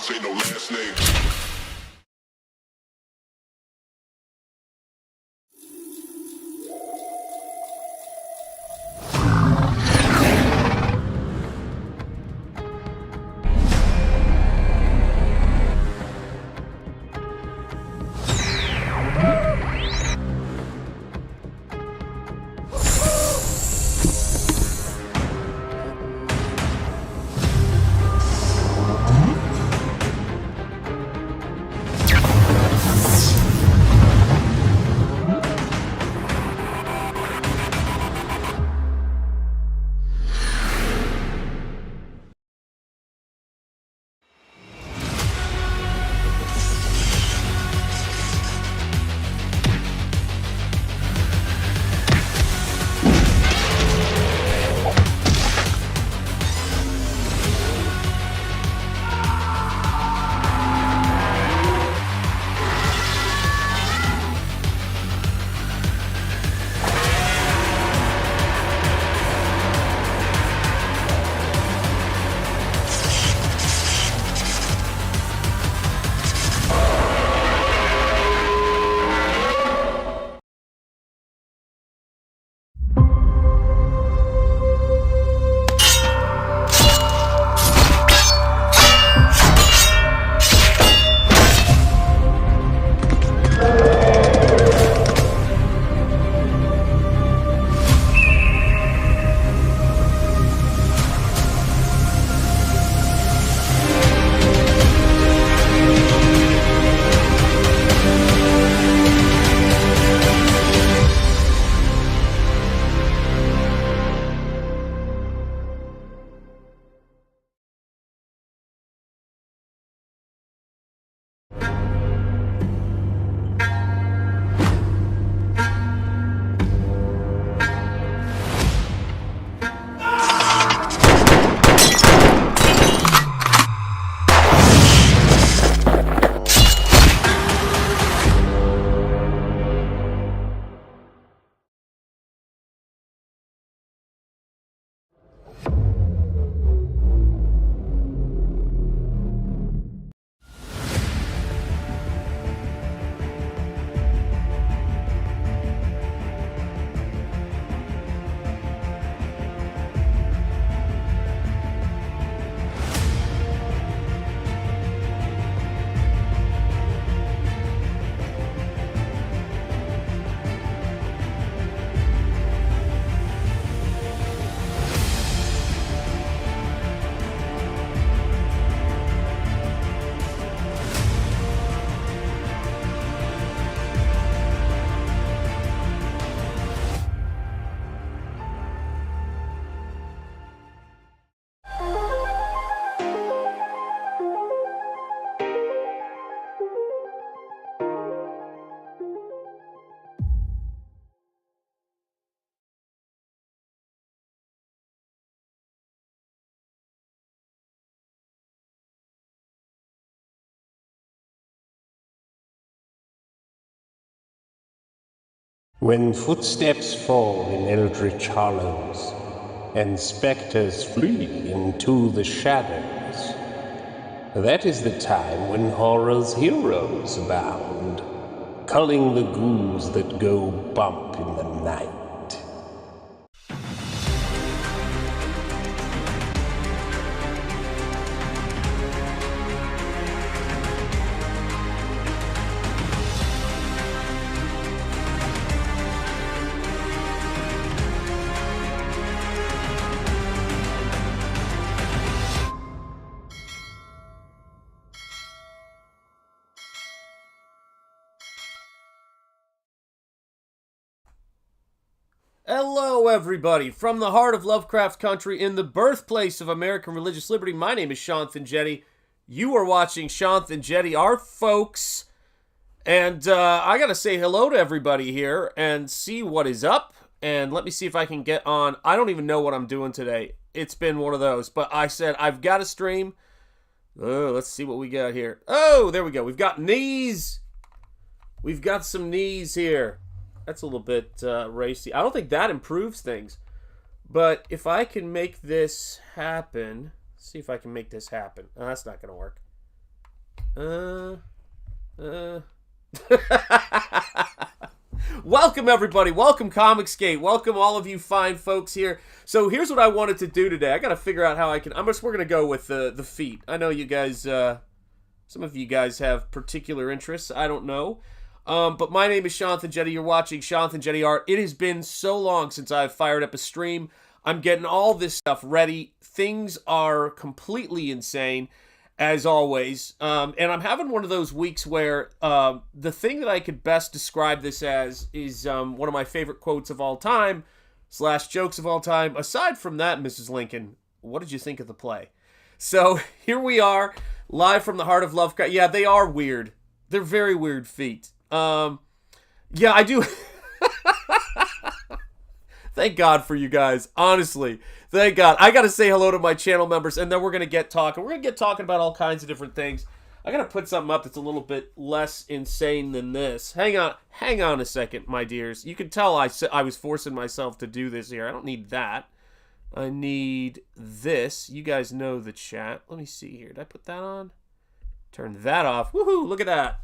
say no last name. When footsteps fall in eldritch hollows, and spectres flee into the shadows, that is the time when horror's heroes abound, culling the ghouls that go bump in the night. Hello, everybody, from the heart of Lovecraft country in the birthplace of American religious liberty. My name is SHANTH ENJETI. You are watching SHANTH ENJETI, our folks. And I gotta say hello to everybody here and see what is up. And let me see if I can get on. I don't even know what I'm doing today. It's been one of those. But I said I've got to stream. Oh, let's see what we got here. Oh, there we go. We've got knees. We've got some knees here. That's a little bit racy. I don't think that improves things. But if I can make this happen... see if I can make this happen. Oh, that's not going to work. Welcome, everybody. Welcome, Comicsgate. Welcome, all of you fine folks here. So here's what I wanted to do today. I got to figure out how I can... we're going to go with the feet. I know you guys... some of you guys have particular interests. I don't know. But my name is SHANTH ENJETI. You're watching SHANTH ENJETI Art. It has been so long since I've fired up a stream. I'm getting all this stuff ready. Things are completely insane, as always. And I'm having one of those weeks where the thing that I could best describe this as is one of my favorite quotes of all time, / jokes of all time. Aside from that, Mrs. Lincoln, what did you think of the play? So here we are, live from the heart of Lovecraft. Yeah, they are weird. They're very weird feet. Yeah, I do... Thank God for you guys. Honestly, thank God. I got to say hello to my channel members, and then we're going to get talking. We're going to get talking about all kinds of different things. I got to put something up that's a little bit less insane than this. Hang on a second, my dears. You can tell I was forcing myself to do this here. I don't need that. I need this. You guys know the chat. Let me see here. Did I put that on? Turn that off. Woohoo, look at that.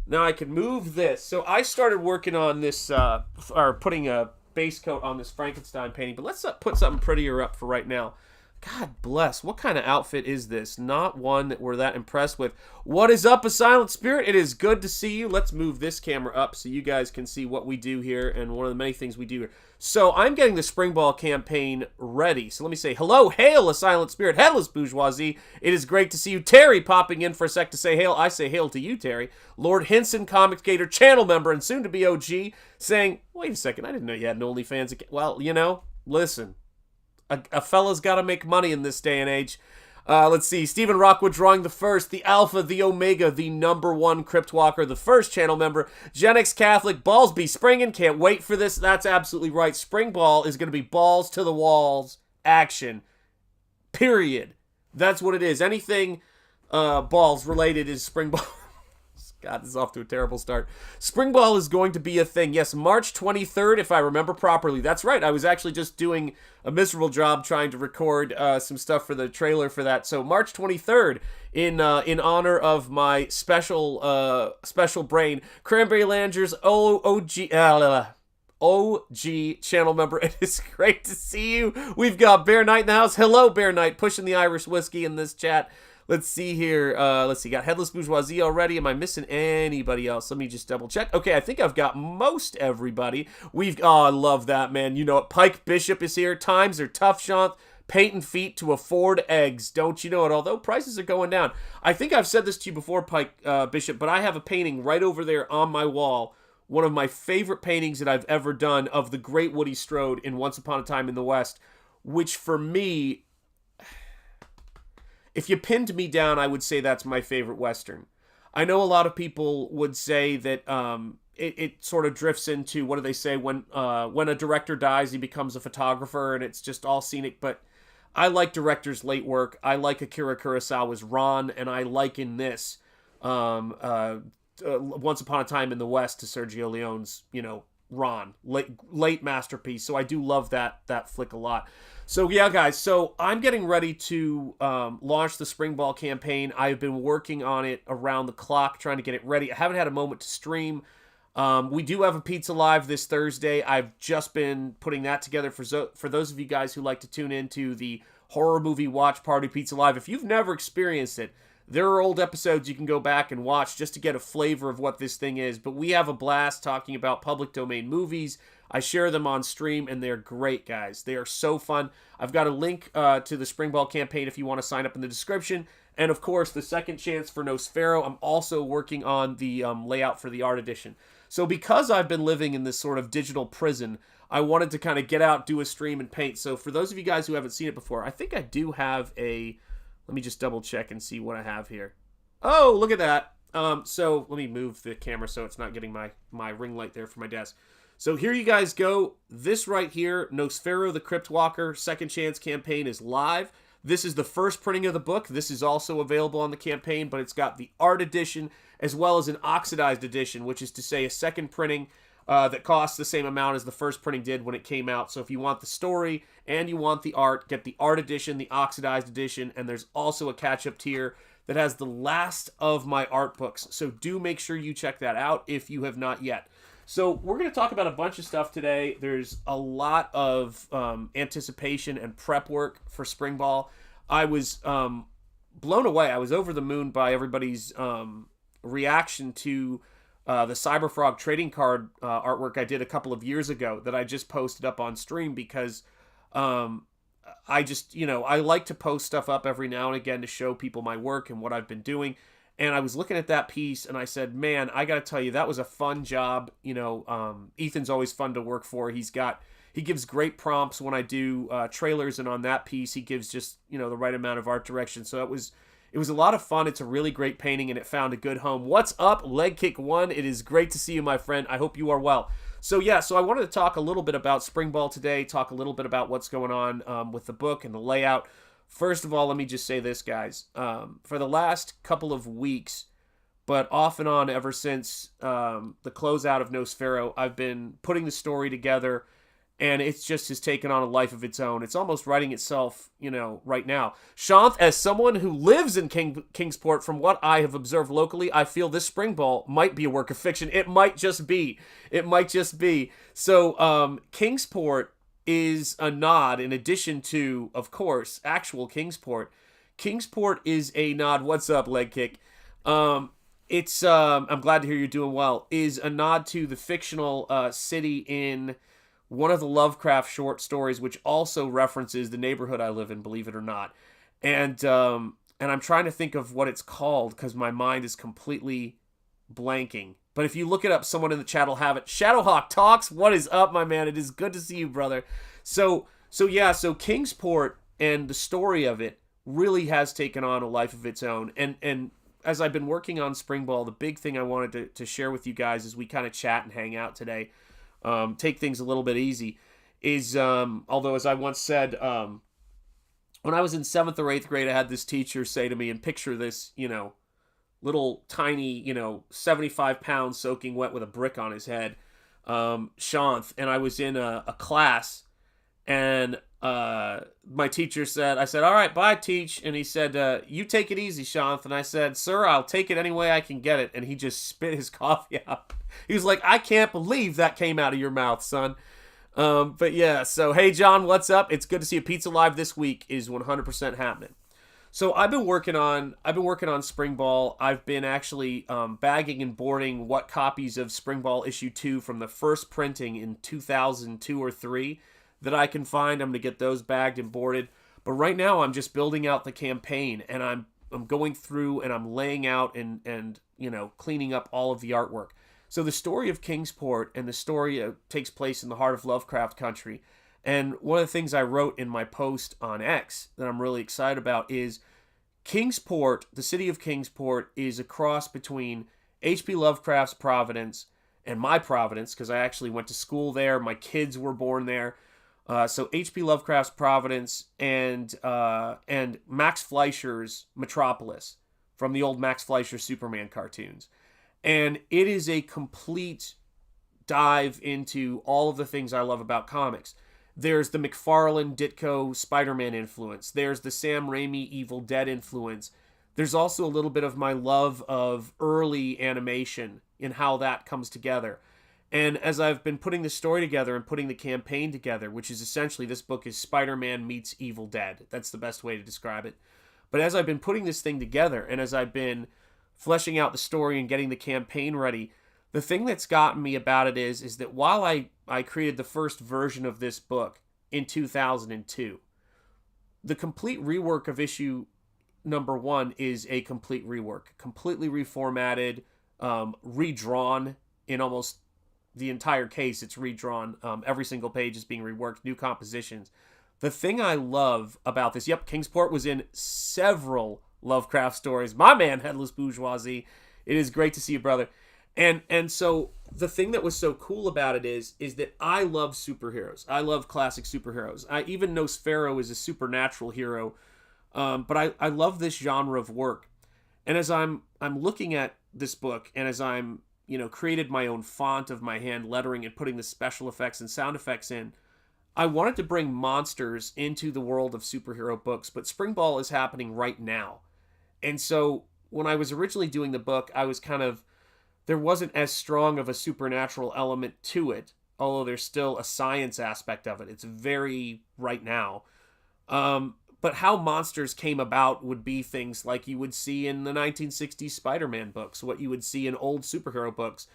Now I can move this. So I started working on this, or putting a base coat on this Frankenstein painting, but let's put something prettier up for right now. God bless. What kind of outfit is this? Not one that we're that impressed with. What is up, A Silent Spirit? It is good to see you. Let's move this camera up so you guys can see what we do here and one of the many things we do here. So I'm getting the Springball campaign ready. So let me say hello, hail, A Silent Spirit, headless bourgeoisie. It is great to see you. Terry popping in for a sec to say hail. I say hail to you, Terry. Lord Hinson, Comicsgator, channel member, and soon to be OG, saying, wait a second, I didn't know you had an OnlyFans. Well, you know, listen. A fella's got to make money in this day and age. Let's see. Stephen Rockwood drawing the first, the Alpha, the Omega, the #1 Crypt Walker, the first channel member. Gen X Catholic, balls be springing. Can't wait for this. That's absolutely right. Springball is going to be balls to the walls action. Period. That's what it is. Anything balls related is Springball. God, this is off to a terrible start. Springball is going to be a thing. Yes, March 23rd, if I remember properly. That's right. I was actually just doing a miserable job trying to record some stuff for the trailer for that. So March 23rd, in honor of my special brain, Cranberry Langer's OG channel member. It is great to see you. We've got Bear Knight in the house. Hello, Bear Knight, pushing the Irish whiskey in this chat. Let's see here. Let's see. Got Headless Bourgeoisie already. Am I missing anybody else? Let me just double check. Okay, I think I've got most everybody. I love that, man. You know it. Pike Bishop is here. Times are tough, Shanth. Painting feet to afford eggs. Don't you know it? Although prices are going down. I think I've said this to you before, Pike Bishop, but I have a painting right over there on my wall. One of my favorite paintings that I've ever done of the great Woody Strode in Once Upon a Time in the West, which for me... If you pinned me down, I would say that's my favorite Western. I know a lot of people would say that it sort of drifts into, what do they say, when a director dies, he becomes a photographer, and it's just all scenic, but I like directors' late work. I like Akira Kurosawa's Ron, and I liken this, Once Upon a Time in the West, to Sergio Leone's, Ron, late masterpiece. So I do love that flick a lot. So yeah, guys, so I'm getting ready to launch the Springball campaign. I've been working on it around the clock, trying to get it ready. I haven't had a moment to stream. We do have a Pizza Live this Thursday. I've just been putting that together for those of you guys who like to tune into the horror movie watch party Pizza Live. If you've never experienced it, there are old episodes you can go back and watch just to get a flavor of what this thing is. But we have a blast talking about public domain movies. I share them on stream, and they're great, guys. They are so fun. I've got a link to the Springball campaign if you want to sign up in the description. And, of course, the second chance for Nosfero. I'm also working on the layout for the art edition. So because I've been living in this sort of digital prison, I wanted to kind of get out, do a stream, and paint. So for those of you guys who haven't seen it before, I think I do have a... Let me just double check and see what I have here. Oh, look at that. So let me move the camera so it's not getting my ring light there for my desk. So here you guys go. This right here, Nosfero the Crypt Walker Second Chance campaign is live. This is the first printing of the book. This is also available on the campaign, but it's got the art edition as well as an oxidized edition, which is to say a second printing that costs the same amount as the first printing did when it came out. So if you want the story and you want the art, get the art edition, the oxidized edition, and there's also a catch-up tier that has the last of my art books. So do make sure you check that out if you have not yet. So we're going to talk about a bunch of stuff today. There's a lot of anticipation and prep work for Springball. I was blown away. I was over the moon by everybody's reaction to the CYBERFROG trading card artwork I did a couple of years ago that I just posted up on stream because I just, I like to post stuff up every now and again to show people my work and what I've been doing. And I was looking at that piece and I said, man, I got to tell you, that was a fun job. Ethan's always fun to work for. He gives great prompts when I do trailers, and on that piece, he gives just, the right amount of art direction. So it was a lot of fun. It's a really great painting and it found a good home. What's up, Leg Kick 1? It is great to see you, my friend. I hope you are well. So I wanted to talk a little bit about Springball today, talk a little bit about what's going on with the book and the layout. First of all, let me just say this, guys. For the last couple of weeks, but off and on ever since the closeout of Nosfero, I've been putting the story together, and it's just has taken on a life of its own. It's almost writing itself, right now. Shanth, as someone who lives in Kingsport, from what I have observed locally, I feel this Springball might be a work of fiction. It might just be. So, Kingsport is a nod, in addition to, of course, actual Kingsport. Kingsport is a nod. What's up, Leg Kick? I'm glad to hear you're doing well. Is a nod to the fictional city in one of the Lovecraft short stories, which also references the neighborhood I live in, believe it or not. And I'm trying to think of what it's called because my mind is completely blanking. But if you look it up, someone in the chat will have it. Shadowhawk Talks, what is up, my man? It is good to see you, brother. So Kingsport and the story of it really has taken on a life of its own. And as I've been working on Springball, the big thing I wanted to share with you guys as we kind of chat and hang out today, take things a little bit easy, is, although as I once said, when I was in 7th or 8th grade, I had this teacher say to me, and picture this, little tiny, 75 pounds soaking wet with a brick on his head, Shanth, and I was in a class, and my teacher said, I said, all right, bye, teach, and he said, you take it easy, Shanth, and I said, sir, I'll take it any way I can get it, and he just spit his coffee out. He was like, I can't believe that came out of your mouth, son. But yeah, so hey, John, what's up? It's good to see you. Pizza Live this week is 100% happening. So I've been working on Springball. I've been actually bagging and boarding what copies of Springball issue 2 from the first printing in 2002 or 3 that I can find. I'm going to get those bagged and boarded. But right now I'm just building out the campaign, and I'm going through and I'm laying out and cleaning up all of the artwork. So the story of Kingsport and the story takes place in the heart of Lovecraft country. And one of the things I wrote in my post on X that I'm really excited about is Kingsport, the city of Kingsport, is a cross between H.P. Lovecraft's Providence and my Providence, because I actually went to school there. My kids were born there. So H.P. Lovecraft's Providence and Max Fleischer's Metropolis from the old Max Fleischer Superman cartoons. And it is a complete dive into all of the things I love about comics. There's the McFarlane Ditko Spider-Man influence. There's the Sam Raimi Evil Dead influence. There's also a little bit of my love of early animation and how that comes together. And as I've been putting the story together and putting the campaign together, which is essentially this book is Spider-Man meets Evil Dead. That's the best way to describe it. But as I've been putting this thing together and as I've been fleshing out the story and getting the campaign ready, the thing that's gotten me about it is that while I created the first version of this book in 2002, the complete rework of issue number 1 is a complete rework, completely reformatted, redrawn in almost the entire case. It's redrawn. Every single page is being reworked, new compositions. The thing I love about this, Kingsport was in several Lovecraft stories. My man, Headless Bourgeoisie. It is great to see you, brother. And so the thing that was so cool about it is that I love superheroes. I love classic superheroes. Even Nosfero is a supernatural hero. But I love this genre of work. And as I'm looking at this book, and as I'm created my own font of my hand lettering and putting the special effects and sound effects in, I wanted to bring monsters into the world of superhero books. But Springball is happening right now. And so when I was originally doing the book, I was kind of, there wasn't as strong of a supernatural element to it, although there's still a science aspect of it. It's very right now. But how monsters came about would be things like you would see in the 1960s Spider-Man books, what you would see in old superhero books.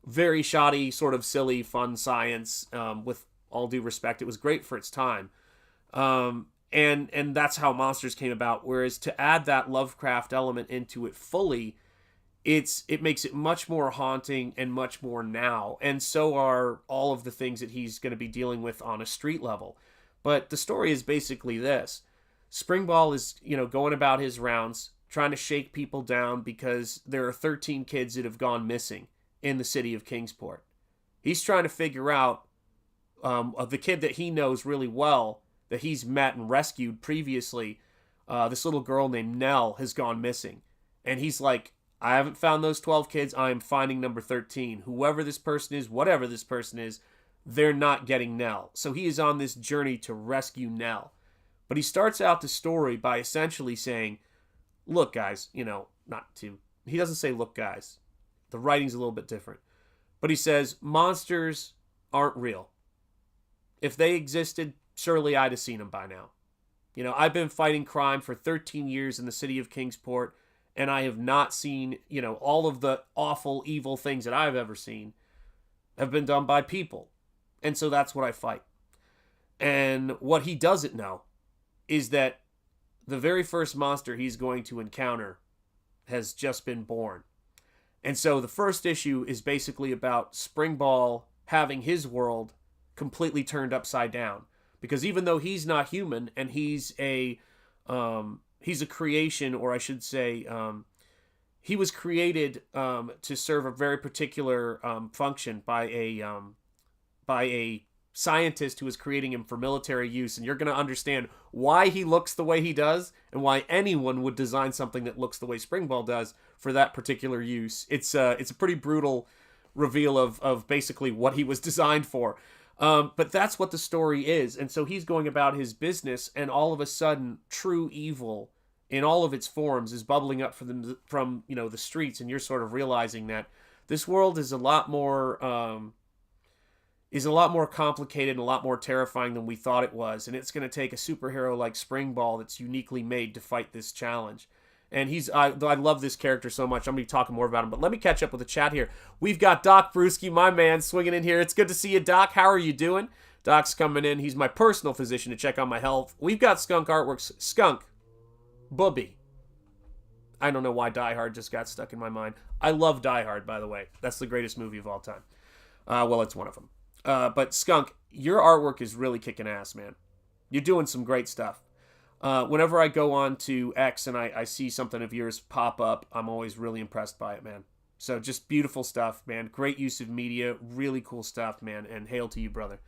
Very shoddy, sort of silly, fun science. With all due respect, it was great for its time. And that's how monsters came about. Whereas to add that Lovecraft element into it fully, it makes it much more haunting and much more now. And so are all of the things that he's going to be dealing with on a street level. But the story is basically this. Springball is, going about his rounds, trying to shake people down because there are 13 kids that have gone missing in the city of Kingsport. He's trying to figure out of the kid that he knows really well, that he's met and rescued previously. This little girl named Nell has gone missing. And he's like, I haven't found those 12 kids. I am finding number 13. Whoever this person is, whatever this person is, they're not getting Nell. So he is on this journey to rescue Nell. But he starts out the story by essentially saying, look, guys, he doesn't say, look, guys. The writing's a little bit different. But he says, monsters aren't real. If they existed, surely I'd have seen them by now. I've been fighting crime for 13 years in the city of Kingsport, and I have not seen, all of the awful, evil things that I've ever seen have been done by people. And so that's what I fight. And what he doesn't know is that the very first monster he's going to encounter has just been born. And so the first issue is basically about Springball having his world completely turned upside down. Because even though he's not human and he's a creation, or I should say, he was created to serve a very particular function by a scientist who was creating him for military use. And you're going to understand why he looks the way he does and why anyone would design something that looks the way Springball does for that particular use. It's a pretty brutal reveal of basically what he was designed for. But that's what the story is. And so he's going about his business, and all of a sudden, true evil in all of its forms is bubbling up from the streets, and you're sort of realizing that this world is a lot more complicated and a lot more terrifying than we thought it was. And it's going to take a superhero like Springball that's uniquely made to fight this challenge. And I love this character so much. I'm going to be talking more about him. But let me catch up with the chat here. We've got Doc Brewski, my man, swinging in here. It's good to see you, Doc. How are you doing? Doc's coming in. He's my personal physician to check on my health. We've got Skunk Artworks. Skunk. Bubby. I don't know why Die Hard just got stuck in my mind. I love Die Hard, by the way. That's the greatest movie of all time. Well, it's one of them. But Skunk, your artwork is really kicking ass, man. You're doing some great stuff. Whenever I go on to X and I see something of yours pop up, I'm always really impressed by it, man. So just beautiful stuff, man. Great use of media. Really cool stuff, man. And hail to you, brother.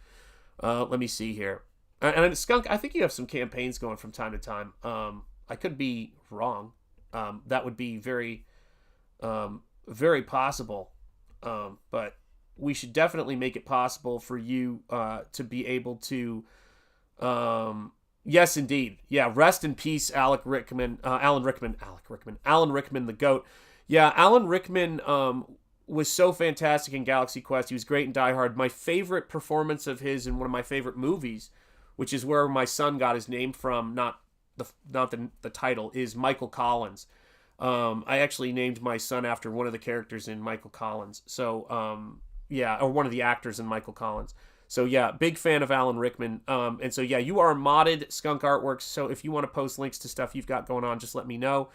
Let me see here. And Skunk, I think you have some campaigns going from time to time. I could be wrong. That would be very, very possible. But we should definitely make it possible for you to be able to... Yes, indeed. Yeah, rest in peace, Alan Rickman, the GOAT. Yeah, Alan Rickman was so fantastic in Galaxy Quest. He was great in Die Hard. My favorite performance of his in one of my favorite movies, which is where my son got his name from, not the title, is Michael Collins. I actually named my son after one of the characters in Michael Collins. So, yeah, or one of the actors in Michael Collins. So, yeah, big fan of Alan Rickman. And so, yeah, you are modded Skunk Artworks. So if you want to post links to stuff you've got going on, just let me know.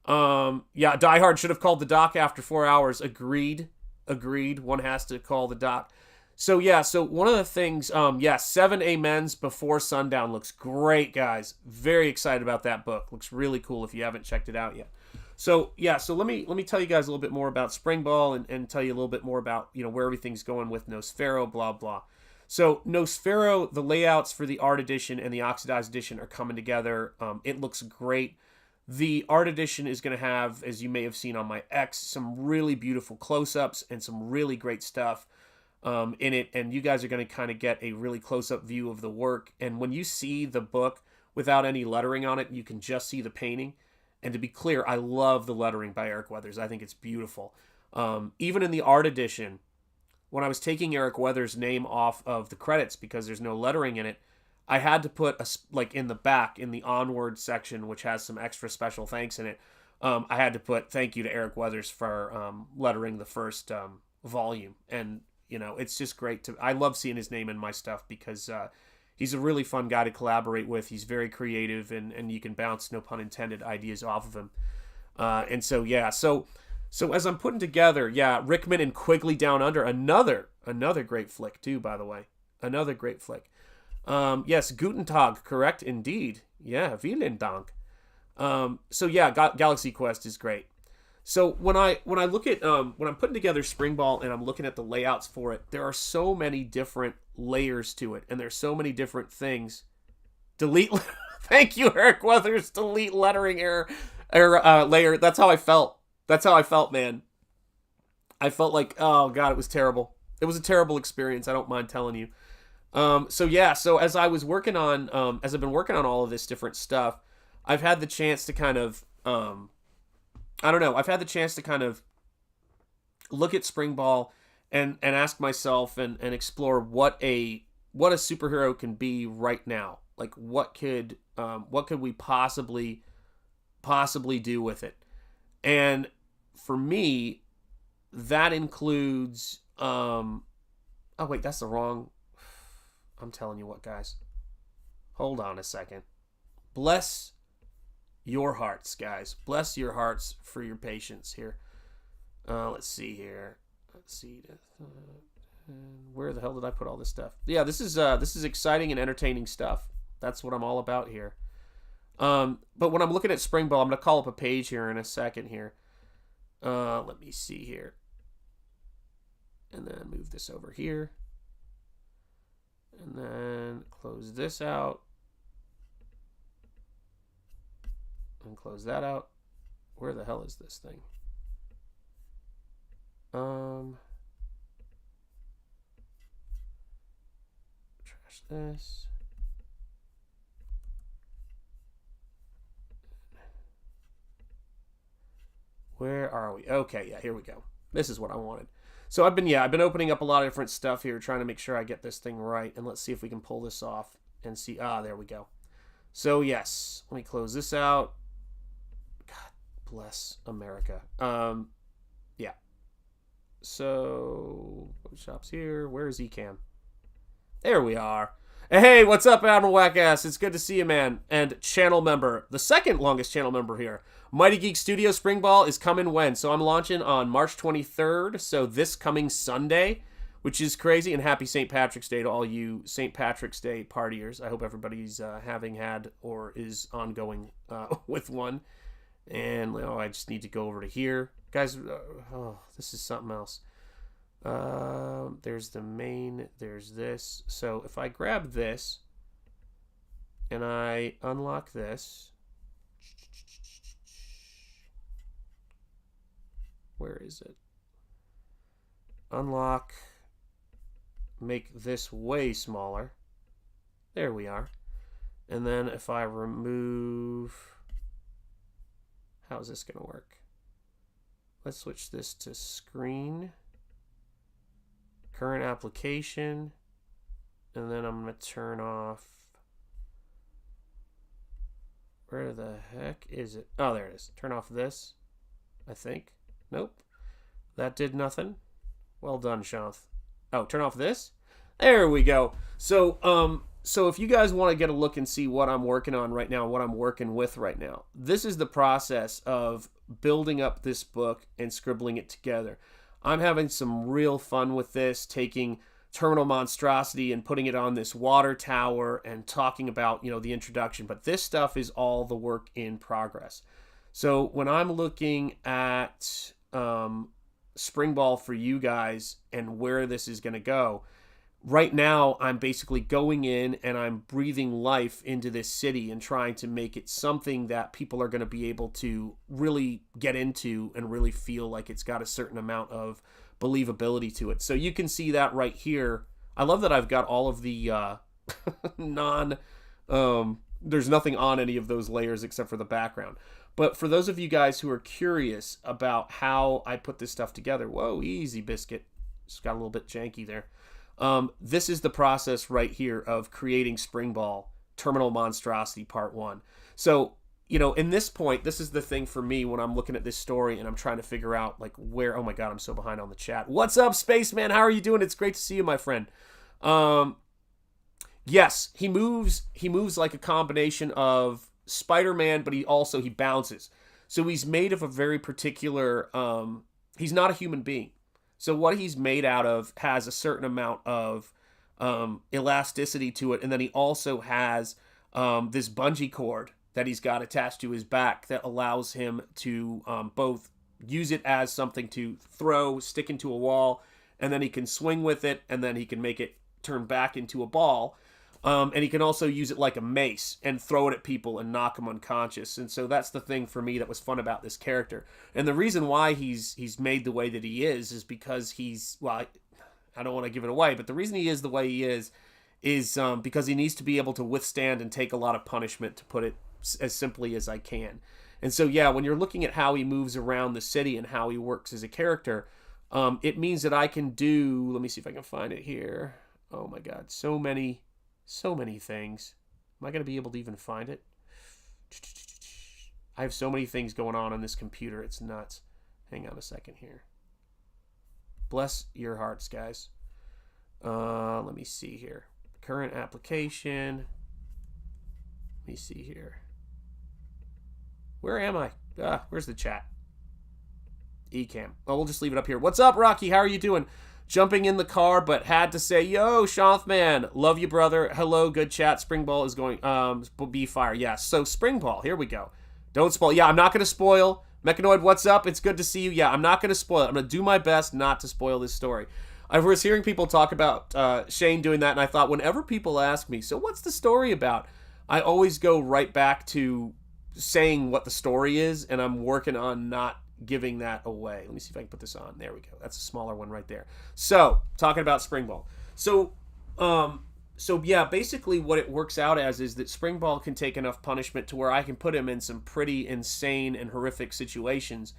Yeah, Die Hard should have called the doc after 4 hours. Agreed. One has to call the doc. So, yeah, so one of the things, 7 Amens Before Sundown looks great, guys. Very excited about that book. Looks really cool if you haven't checked it out yet. So, yeah, so let me tell you guys a little bit more about Springball and tell you a little bit more about, where everything's going with Nosfero, blah, blah. So Nosfero, the layouts for the art edition and the oxidized edition are coming together. It looks great. The art edition is going to have, as you may have seen on my X, some really beautiful close-ups and some really great stuff in it. And you guys are going to kind of get a really close-up view of the work. And when you see the book without any lettering on it, you can just see the painting. And to be clear, I love the lettering by Eric Weathers. I think it's beautiful. Even in the art edition, when I was taking Eric Weathers' name off of the credits because there's no lettering in it, I had to put like in the back, in the onward section, which has some extra special thanks in it. I had to put thank you to Eric Weathers for lettering the first volume. And, you know, it's just great I love seeing his name in my stuff because he's a really fun guy to collaborate with. He's very creative and you can bounce, no pun intended, ideas off of him. And so, yeah, so as I'm putting together, yeah, Rickman and Quigley Down Under, another great flick too, by the way. Another great flick. Yes, Guten Tag, correct indeed. Yeah, vielen Dank. So yeah, Galaxy Quest is great. So when I look at when I'm putting together Springball and I'm looking at the layouts for it, there are so many different layers to it, and there's so many different things. Delete. Thank you, Eric Weathers. Delete lettering error layer. That's how I felt. That's how I felt, man. I felt like, oh god, it was terrible. It was a terrible experience. I don't mind telling you. So yeah, so as I was working on, as I've been working on all of this different stuff, I've had the chance to kind of, I don't know, I've had the chance to kind of look at Springball and ask myself and explore what a superhero can be right now. Like what could we possibly do with it? And for me, that includes, oh wait, that's the wrong, I'm telling you what, guys. Hold on a second. Bless your hearts, guys. Bless your hearts for your patience here. Let's see here. Let's see. Where the hell did I put all this stuff? Yeah, this is exciting and entertaining stuff. That's what I'm all about here. But when I'm looking at Springball, I'm going to call up a page here in a second here. Let me see here. And then move this over here. And then close this out. And close that out. Where the hell is this thing? Trash this. Where are we? Okay, yeah, here we go. This is what I wanted. So I've been opening up a lot of different stuff here, trying to make sure I get this thing right. And let's see if we can pull this off and see. There we go. So yes, let me close this out. God bless America. Yeah. So shop's here. Where is Ecam? There we are. Hey, what's up, Admiral Wackass? It's good to see you, man. And channel member, the second longest channel member here. Mighty Geek Studio Springball is coming when? So I'm launching on March 23rd, so this coming Sunday, which is crazy. And happy St. Patrick's Day to all you St. Patrick's Day partiers. I hope everybody's having had or is ongoing with one. And I just need to go over to here. Guys, this is something else. There's the main, there's this. So if I grab this and I unlock this, where is it? Unlock, make this way smaller. There we are. And then if I remove, how's this gonna work? Let's switch this to screen. Current application, and then I'm going to turn off, where the heck is it? Oh, there it is. Turn off this, I think. Nope. That did nothing. Well done, Shanth. Oh, turn off this? There we go. So if you guys want to get a look and see what I'm working on right now, what I'm working with right now, this is the process of building up this book and scribbling it together. I'm having some real fun with this, taking Terminal Monstrosity and putting it on this water tower and talking about, the introduction. But this stuff is all the work in progress. So when I'm looking at Springball for you guys and where this is going to go, right now I'm basically going in and I'm breathing life into this city and trying to make it something that people are going to be able to really get into and really feel like it's got a certain amount of believability to it. So you can see that right here. I love that I've got all of the there's nothing on any of those layers except for the background. But for those of you guys who are curious about how I put this stuff together, whoa, easy biscuit. It's got a little bit janky there. This is the process right here of creating Springball, Terminal Monstrosity Part 1. So, you know, in this point, this is the thing for me when I'm looking at this story and I'm trying to figure out, like, where... Oh, my God, I'm so behind on the chat. What's up, Spaceman? How are you doing? It's great to see you, my friend. Yes, he moves like a combination of Spider-Man, but he bounces. So he's made of a very particular... he's not a human being. So what he's made out of has a certain amount of elasticity to it, and then he also has this bungee cord that he's got attached to his back that allows him to both use it as something to throw, stick into a wall, and then he can swing with it, and then he can make it turn back into a ball. And he can also use it like a mace and throw it at people and knock them unconscious. And so that's the thing for me that was fun about this character. And the reason why he's made the way that he is because well, I don't want to give it away, but the reason he is the way he is because he needs to be able to withstand and take a lot of punishment, to put it as simply as I can. And so, yeah, when you're looking at how he moves around the city and how he works as a character, it means that I can do... Let me see if I can find it here. Oh, my God. So many things. Am I going to be able to even find it? I have so many things going on this computer. It's nuts. Hang on a second here. Bless your hearts, guys. Let me see here. Current application. Let me see here. Where am I? Where's the chat? Ecamm. Oh, we'll just leave it up here. What's up, Rocky? How are you doing? Jumping in the car, but had to say, yo, Shanth man, love you, brother. Hello, good chat. Springball is going, be fire. Yes. So Springball, here we go. Don't spoil. Yeah, I'm not going to spoil. Mechanoid, what's up? It's good to see you. Yeah, I'm not going to spoil it. I'm going to do my best not to spoil this story. I was hearing people talk about Shane doing that, and I thought whenever people ask me, so what's the story about? I always go right back to saying what the story is, and I'm working on not giving that away. Let me see if I can put this on. There we go. That's a smaller one right there. So, talking about Springball. So yeah, basically what it works out as is that Springball can take enough punishment to where I can put him in some pretty insane and horrific situations.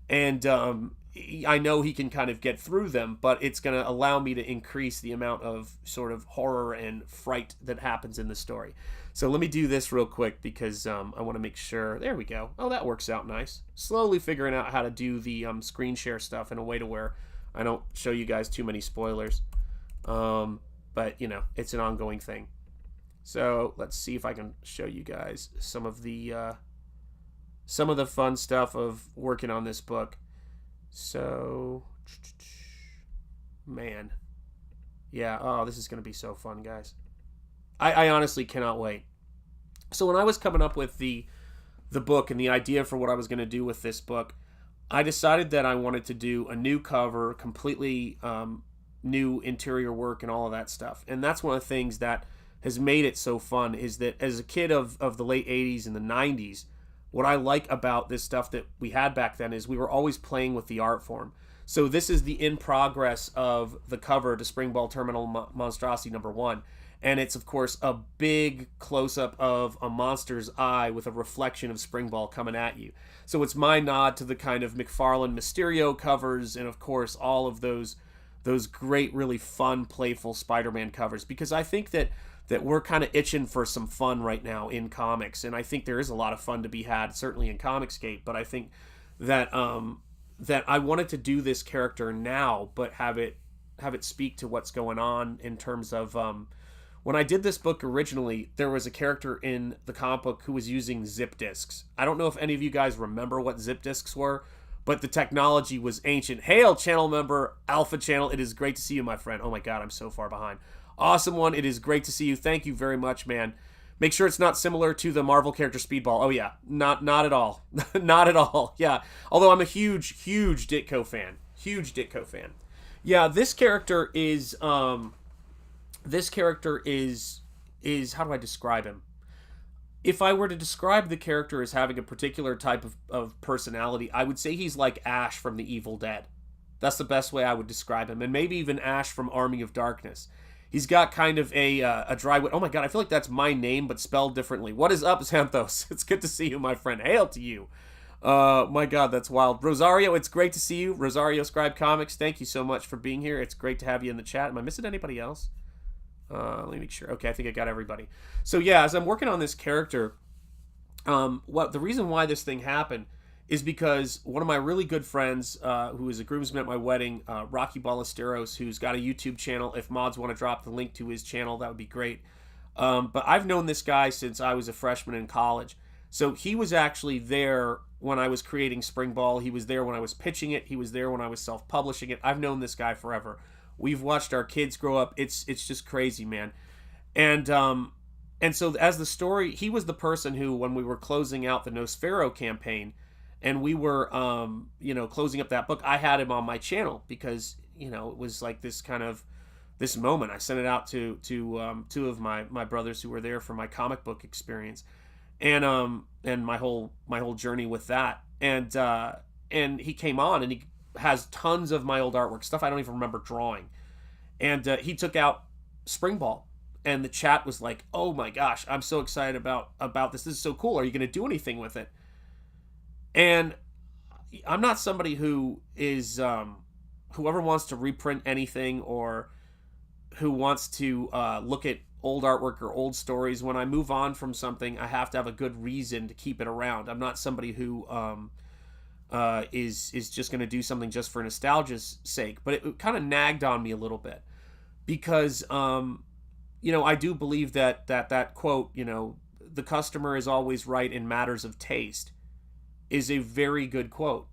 And I know he can kind of get through them, but it's going to allow me to increase the amount of sort of horror and fright that happens in the story. So let me do this real quick because I want to make sure. There we go. Oh, that works out nice. Slowly figuring out how to do the screen share stuff in a way to where I don't show you guys too many spoilers. But, you know, it's an ongoing thing. So let's see if I can show you guys some of the fun stuff of working on this book. So, man. Yeah, oh, this is going to be so fun, guys. I honestly cannot wait. So when I was coming up with the book and the idea for what I was going to do with this book, I decided that I wanted to do a new cover, completely new interior work and all of that stuff. And that's one of the things that has made it so fun, is that as a kid of the late 80s and the 90s, what I like about this stuff that we had back then is we were always playing with the art form. So this is the in progress of the cover to Springball Terminal Monstrosity #1. And it's, of course, a big close-up of a monster's eye with a reflection of Springball coming at you. So it's my nod to the kind of McFarlane Mysterio covers and, of course, all of those great, really fun, playful Spider-Man covers. Because I think that we're kind of itching for some fun right now in comics. And I think there is a lot of fun to be had, certainly in Comicsgate. But I think that that I wanted to do this character now, but have it speak to what's going on in terms of... when I did this book originally, there was a character in the comic book who was using zip disks. I don't know if any of you guys remember what zip disks were, but the technology was ancient. Hail, channel member, Alpha Channel. It is great to see you, my friend. Oh my God, I'm so far behind. Awesome one. It is great to see you. Thank you very much, man. Make sure it's not similar to the Marvel character Speedball. Oh yeah, not at all. Not at all. Yeah. Although I'm a huge Ditko fan. Huge Ditko fan. Yeah, this character is how do I describe him? If I were to describe the character as having a particular type of personality, I would say he's like Ash from The Evil Dead. That's the best way I would describe him. And maybe even Ash from Army of Darkness. He's got kind of a dry wit. Oh my god, I feel like that's my name but spelled differently. What is up, Xanthos? It's good to see you, my friend. Hail to you. My god, that's wild. Rosario, it's great to see you. Rosario Scribe Comics, thank you so much for being here. It's great to have you in the chat. Am I missing anybody else? Let me make sure. Okay, I think I got everybody. So yeah, as I'm working on this character, the reason why this thing happened is because one of my really good friends, who is a groomsman at my wedding, Rocky Ballesteros, who's got a YouTube channel. If mods want to drop the link to his channel, that would be great. But I've known this guy since I was a freshman in college. So he was actually there when I was creating Springball. He was there when I was pitching it. He was there when I was self-publishing it. I've known this guy forever. We've watched our kids grow up. It's just crazy, man. And so as the story, he was the person who, when we were closing out the Nosfero campaign, and we were, closing up that book, I had him on my channel because, it was like this kind of, this moment. I sent it out to two of my brothers who were there for my comic book experience, and my whole journey with that. And he came on, and he has tons of my old artwork, stuff I don't even remember drawing. And he took out Springball, and the chat was like, oh my gosh, I'm so excited about this. This is so cool. Are you going to do anything with it? And I'm not somebody who is whoever wants to reprint anything or who wants to look at old artwork or old stories. When I move on from something, I have to have a good reason to keep it around. I'm not somebody who is just going to do something just for nostalgia's sake. But it kind of nagged on me a little bit because I do believe that quote, the customer is always right in matters of taste, is a very good quote.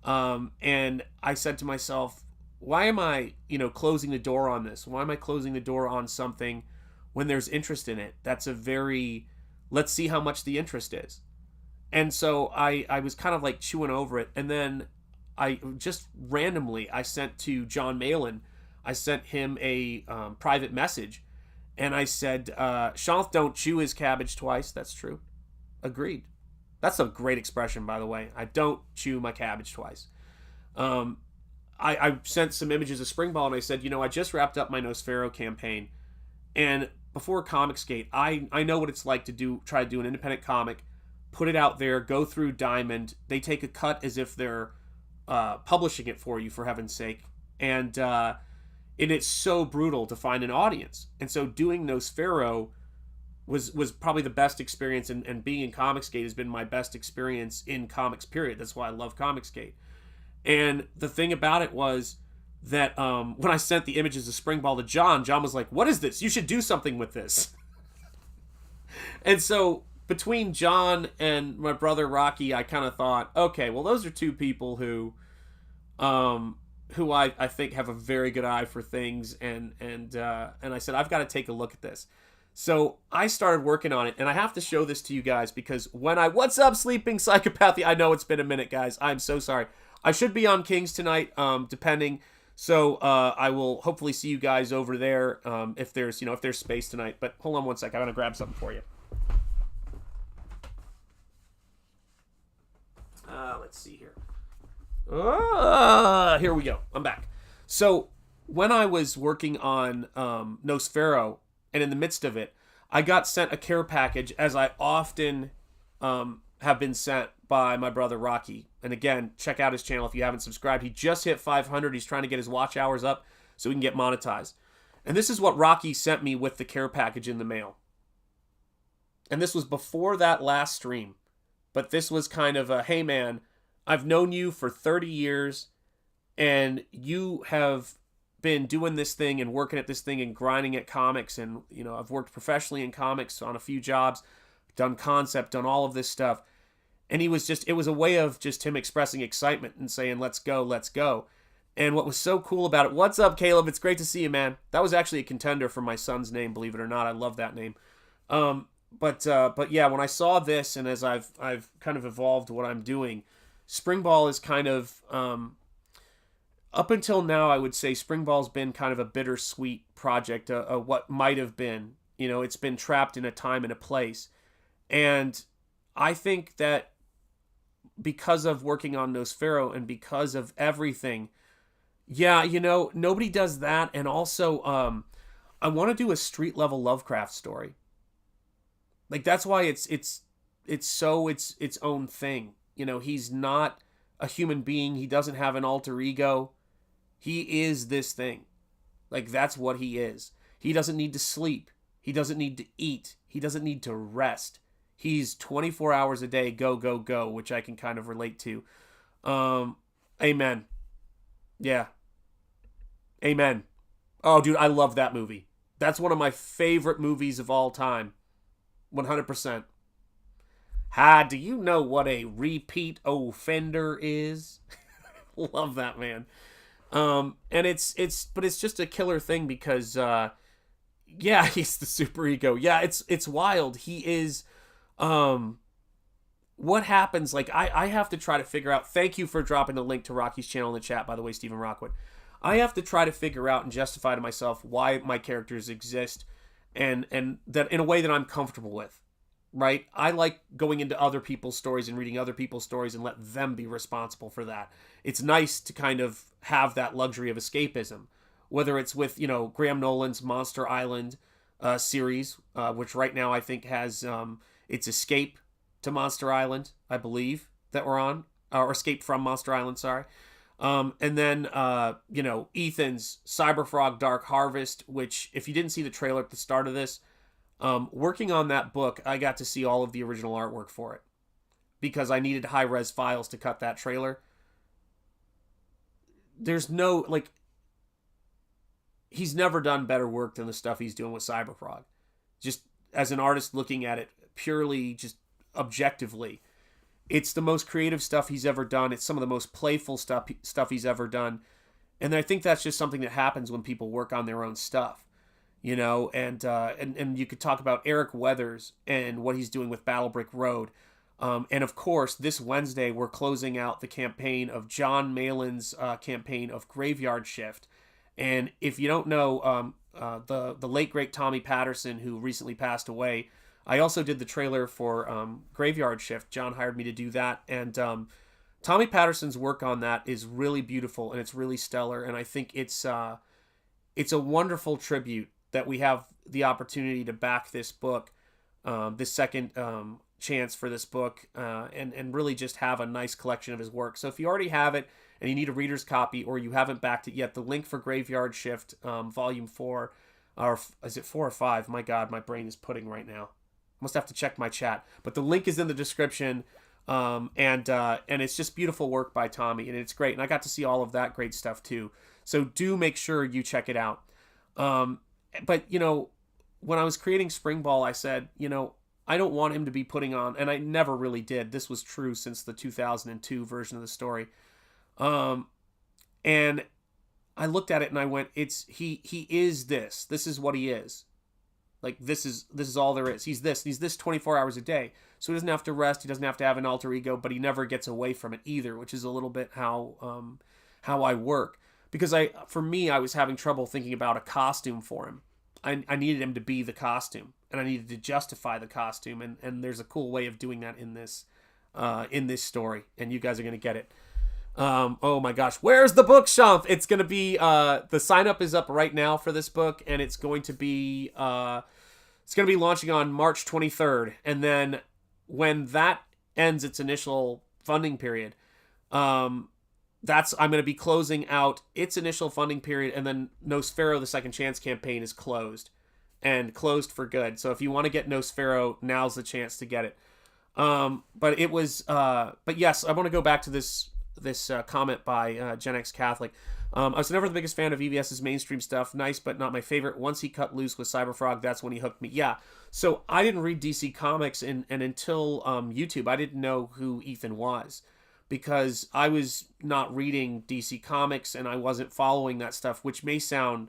And I said to myself, why am I, closing the door on this? Why am I closing the door on something when there's interest in it? That's a very, let's see how much the interest is. And so I was kind of like chewing over it. And then I just randomly, I sent to John Malin, I sent him a private message. And I said, Shanth don't chew his cabbage twice. That's true. Agreed. That's a great expression, by the way. I don't chew my cabbage twice. I sent some images of Springball, and I said, I just wrapped up my Nosfero campaign. And before Comicsgate, I know what it's like to try to do an independent comic, put it out there, go through Diamond. They take a cut as if they're publishing it for you, for heaven's sake. And it's so brutal to find an audience. And so doing Nosfero was probably the best experience, and being in Comicsgate has been my best experience in comics, period. That's why I love Comicsgate. And the thing about it was that when I sent the images of Springball to John was like, what is this? You should do something with this. And so between John and my brother Rocky, I kind of thought, okay, well, those are two people who I think have a very good eye for things, and I said, I've got to take a look at this. So I started working on it, and I have to show this to you guys because what's up, Sleeping Psychopathy? I know it's been a minute, guys. I'm so sorry. I should be on Kings tonight, depending. So I will hopefully see you guys over there if there's space tonight. But hold on one sec. I'm gonna grab something for you. Let's see here. Here we go. I'm back. So when I was working on Nosfero, and in the midst of it, I got sent a care package, as I often have been sent by my brother Rocky. And again, check out his channel if you haven't subscribed. He just hit 500. He's trying to get his watch hours up so he can get monetized. And this is what Rocky sent me with the care package in the mail. And this was before that last stream. But this was kind of a, hey man, I've known you for 30 years, and you have been doing this thing and working at this thing and grinding at comics, and I've worked professionally in comics on a few jobs, done concept, done all of this stuff. And it was a way of just him expressing excitement and saying, let's go. And what was so cool about it, what's up, Caleb? It's great to see you, man. That was actually a contender for my son's name, believe it or not. I love that name. But yeah, when I saw this, and as I've kind of evolved what I'm doing, Springball is kind of, up until now, I would say Springball's been kind of a bittersweet project, what might have been. It's been trapped in a time and a place. And I think that because of working on Nosfero and because of everything, yeah, nobody does that. And also, I want to do a street level Lovecraft story. Like, that's why it's its own thing. You know, he's not a human being. He doesn't have an alter ego. He is this thing. Like, that's what he is. He doesn't need to sleep. He doesn't need to eat. He doesn't need to rest. He's 24 hours a day, go, go, go, which I can kind of relate to. Amen. Yeah. Amen. Oh, dude, I love that movie. That's one of my favorite movies of all time. 100%. Ha, do you know what a repeat offender is? Love that, man. And it's just a killer thing because, yeah, he's the super ego. Yeah, it's wild. He is, what happens, like, I have to try to figure out, thank you for dropping the link to Rocky's channel in the chat, by the way, Stephen Rockwood. I have to try to figure out and justify to myself why my characters exist and that in a way that I'm comfortable with, right? I like going into other people's stories and reading other people's stories and let them be responsible for that. It's nice to kind of have that luxury of escapism, whether it's with, you know, Graham Nolan's Monster Island series, which right now I think has its Escape to Monster Island, I believe, that we're on, or Escape from Monster Island, sorry. And then, you know, Ethan's CYBERFROG Dark Harvest, which, if you didn't see the trailer at the start of this, working on that book, I got to see all of the original artwork for it because I needed high-res files to cut that trailer. There's no, like, he's never done better work than the stuff he's doing with CYBERFROG. Just as an artist looking at it purely, just objectively, it's the most creative stuff he's ever done. It's some of the most playful stuff he's ever done. And I think that's just something that happens when people work on their own stuff, you know, and you could talk about Eric Weathers and what he's doing with Battle Brick Road. And of course, this Wednesday, we're closing out the campaign of John Malin's campaign of Graveyard Shift. And if you don't know, the late, great Tommy Patterson, who recently passed away, I also did the trailer for Graveyard Shift. John hired me to do that. And Tommy Patterson's work on that is really beautiful and it's really stellar. And I think it's a wonderful tribute that we have the opportunity to back this book, this second chance for this book, and really just have a nice collection of his work. So if you already have it and you need a reader's copy or you haven't backed it yet, the link for Graveyard Shift, Volume 4, or is it 4 or 5? My God, my brain is pudding right now. Must have to check my chat. But the link is in the description, and it's just beautiful work by Tommy, and it's great. And I got to see all of that great stuff too. So do make sure you check it out. But, you know, when I was creating Springball, I said, you know, I don't want him to be putting on, and I never really did. This was true since the 2002 version of the story. And I looked at it and I went, he is this. This is what he is. Like, this is all there is. He's this 24 hours a day. So he doesn't have to rest. He doesn't have to have an alter ego, but he never gets away from it either, which is a little bit how I work. Because for me, I was having trouble thinking about a costume for him. I needed him to be the costume, and I needed to justify the costume, and there's a cool way of doing that in this story, and you guys are going to get it. Oh my gosh, where's the book, Shanth? It's going to be, the sign up is up right now for this book, and it's going to be launching on March 23rd. And then when that ends its initial funding period, I'm going to be closing out its initial funding period, and then Nosfero, the Second Chance campaign is closed, and closed for good. So if you want to get Nosfero, now's the chance to get it. But yes, I want to go back to this comment by Gen X Catholic. I was never the biggest fan of EVS's mainstream stuff. Nice, but not my favorite. Once he cut loose with CyberFrog, that's when he hooked me. Yeah. So I didn't read DC Comics, and until YouTube, I didn't know who Ethan was, because I was not reading DC Comics and I wasn't following that stuff, which may sound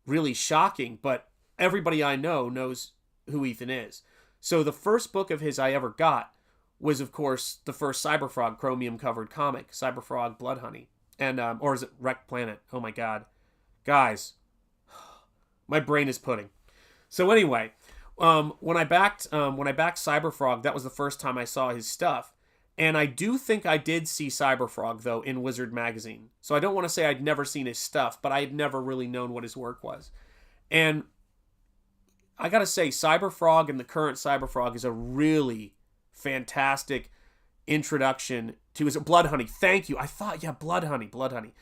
really shocking, but everybody I know knows who Ethan is. So the first book of his I ever got was, of course, the first CyberFrog chromium-covered comic, CyberFrog Blood Honey. And, or is it Wreck Planet? Oh my God. Guys, my brain is pudding. So anyway, when I backed CyberFrog, that was the first time I saw his stuff. And I do think I did see CyberFrog, though, in Wizard Magazine. So I don't want to say I'd never seen his stuff, but I had never really known what his work was. And I gotta say, CyberFrog and the current CyberFrog is a really fantastic introduction to his Blood Honey. Thank you. I thought, yeah, Blood Honey.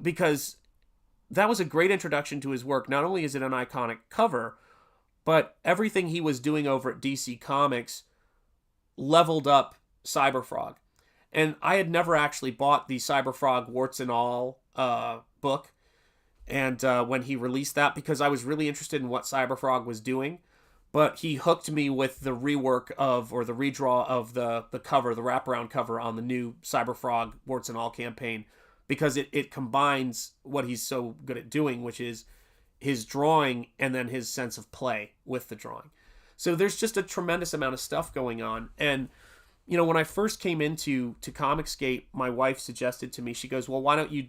Because that was a great introduction to his work. Not only is it an iconic cover, but everything he was doing over at DC Comics leveled up CyberFrog. And I had never actually bought the CyberFrog Warts and All book. And when he released that, because I was really interested in what CyberFrog was doing. But he hooked me with the rework of, or the redraw of the cover, the wraparound cover on the new CyberFrog Warts and All campaign. Because it combines what he's so good at doing, which is his drawing and then his sense of play with the drawing. So there's just a tremendous amount of stuff going on. And, you know, when I first came into Comicsgate, my wife suggested to me, she goes, well, why don't you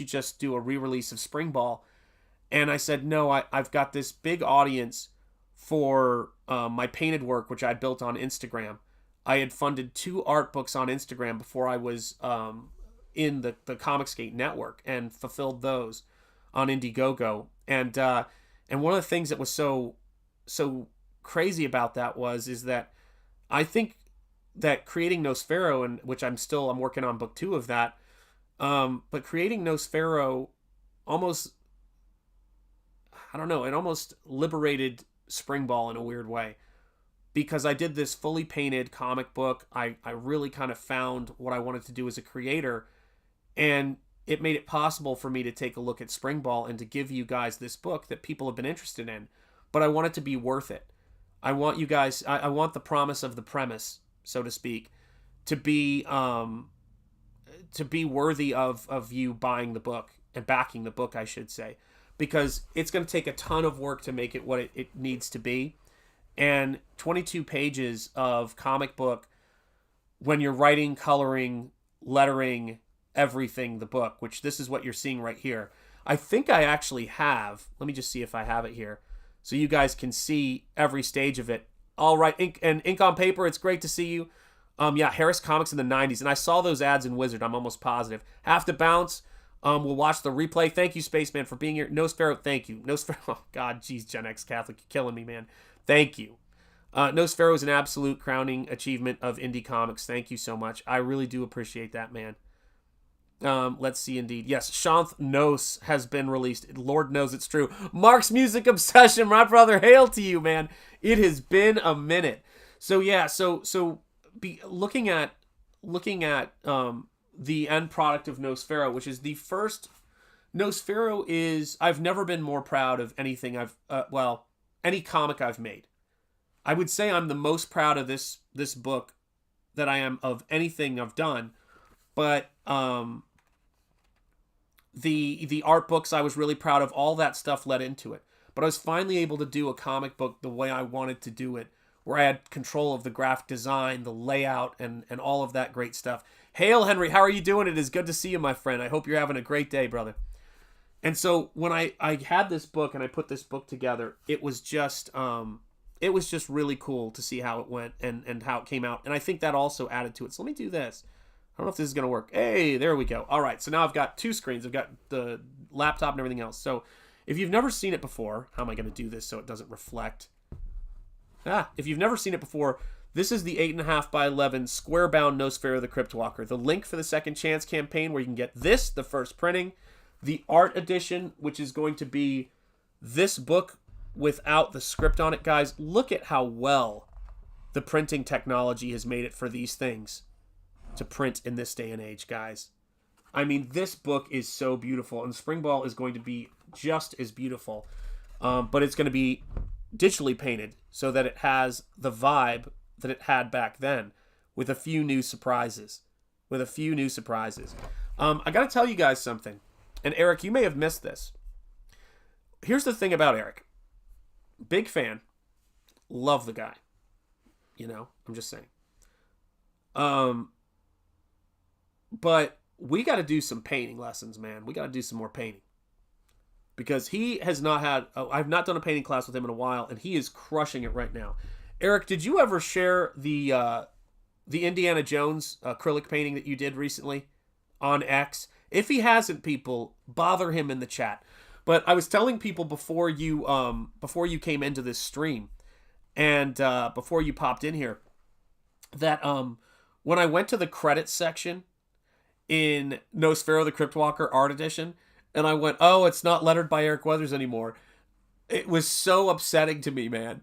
just do a re-release of Springball? And I said, no, I've got this big audience for my painted work, which I built on Instagram. I had funded 2 art books on Instagram before I was in the Comicsgate network, and fulfilled those on Indiegogo. And one of the things that was so crazy about that is that I think that creating Nosfero, and which I'm working on book 2 of that, but creating Nosfero almost, I don't know, it almost liberated Springball in a weird way. Because I did this fully painted comic book, I really kind of found what I wanted to do as a creator, and it made it possible for me to take a look at Springball and to give you guys this book that people have been interested in. But I want it to be worth it. I want you guys, I want the promise of the premise, so to speak, to be worthy of you buying the book and backing the book, I should say. Because it's going to take a ton of work to make it what it needs to be. And 22 pages of comic book, when you're writing, coloring, lettering, everything, the book, which this is what you're seeing right here. I think I actually have, let me just see if I have it here, so you guys can see every stage of it. All right, ink on paper, it's great to see you. Yeah, Harris Comics in the 90s, and I saw those ads in Wizard, I'm almost positive. Have to bounce. We'll watch the replay. Thank you, Spaceman, for being here. Nosfero, thank you. Nosfero, oh God, geez, Gen X Catholic, you're killing me, man. Thank you. Nosfero is an absolute crowning achievement of indie comics. Thank you so much. I really do appreciate that, man. Let's see, indeed. Yes, Shanth Nos has been released. Lord knows it's true. Mark's Music Obsession, my brother, hail to you, man. It has been a minute. So yeah, looking at the end product of Nosfero, which is the first. Nosfero is, I've never been more proud of anything any comic I've made. I would say I'm the most proud of this book that I am of anything I've done. But the art books I was really proud of, all that stuff led into it. But I was finally able to do a comic book the way I wanted to do it, where I had control of the graphic design, the layout, and all of that great stuff. Hail, Henry, how are you doing? It is good to see you, my friend. I hope you're having a great day, brother. And so when I had this book and I put this book together, it was just really cool to see how it went and how it came out. And I think that also added to it. So let me do this. I don't know if this is going to work. Hey, there we go. All right, so now I've got 2 screens. I've got the laptop and everything else. So if you've never seen it before, how am I going to do this so it doesn't reflect? If you've never seen it before, this is the 8.5 by 11 square-bound Nosfero the Crypt Walker. The link for the Second Chance campaign, where you can get this, the first printing, the art edition, which is going to be this book without the script on it. Guys, look at how well the printing technology has made it for these things to print in this day and age, guys. I mean, this book is so beautiful, and Springball is going to be just as beautiful, but it's going to be digitally painted so that it has the vibe that it had back then, with a few new surprises. I got to tell you guys something, and Eric, you may have missed this. Here's the thing about Eric. Big fan. Love the guy. You know, I'm just saying. But we got to do some painting lessons, man. We got to do some more painting. Because he has not had... I've not done a painting class with him in a while, and he is crushing it right now. Eric, did you ever share the Indiana Jones acrylic painting that you did recently on X? If he hasn't, people, bother him in the chat. But I was telling people before you came into this stream, and before you popped in here, that when I went to the credits section in Nosfero the Crypt Walker Art Edition, and I went, oh, it's not lettered by Eric Weathers anymore. It was so upsetting to me, man.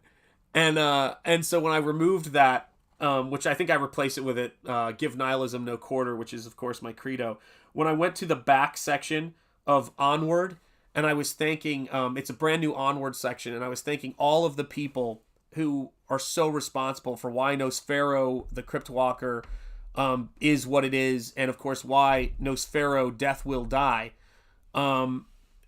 And so when I removed that, which I think I replaced it with give nihilism no quarter, which is of course my credo. When I went to the back section of Onward, and I was thanking, it's a brand new Onward section, and I was thanking all of the people who are so responsible for why Nosfero the Crypt Walker is what it is, and of course why Nosfero Death Will Die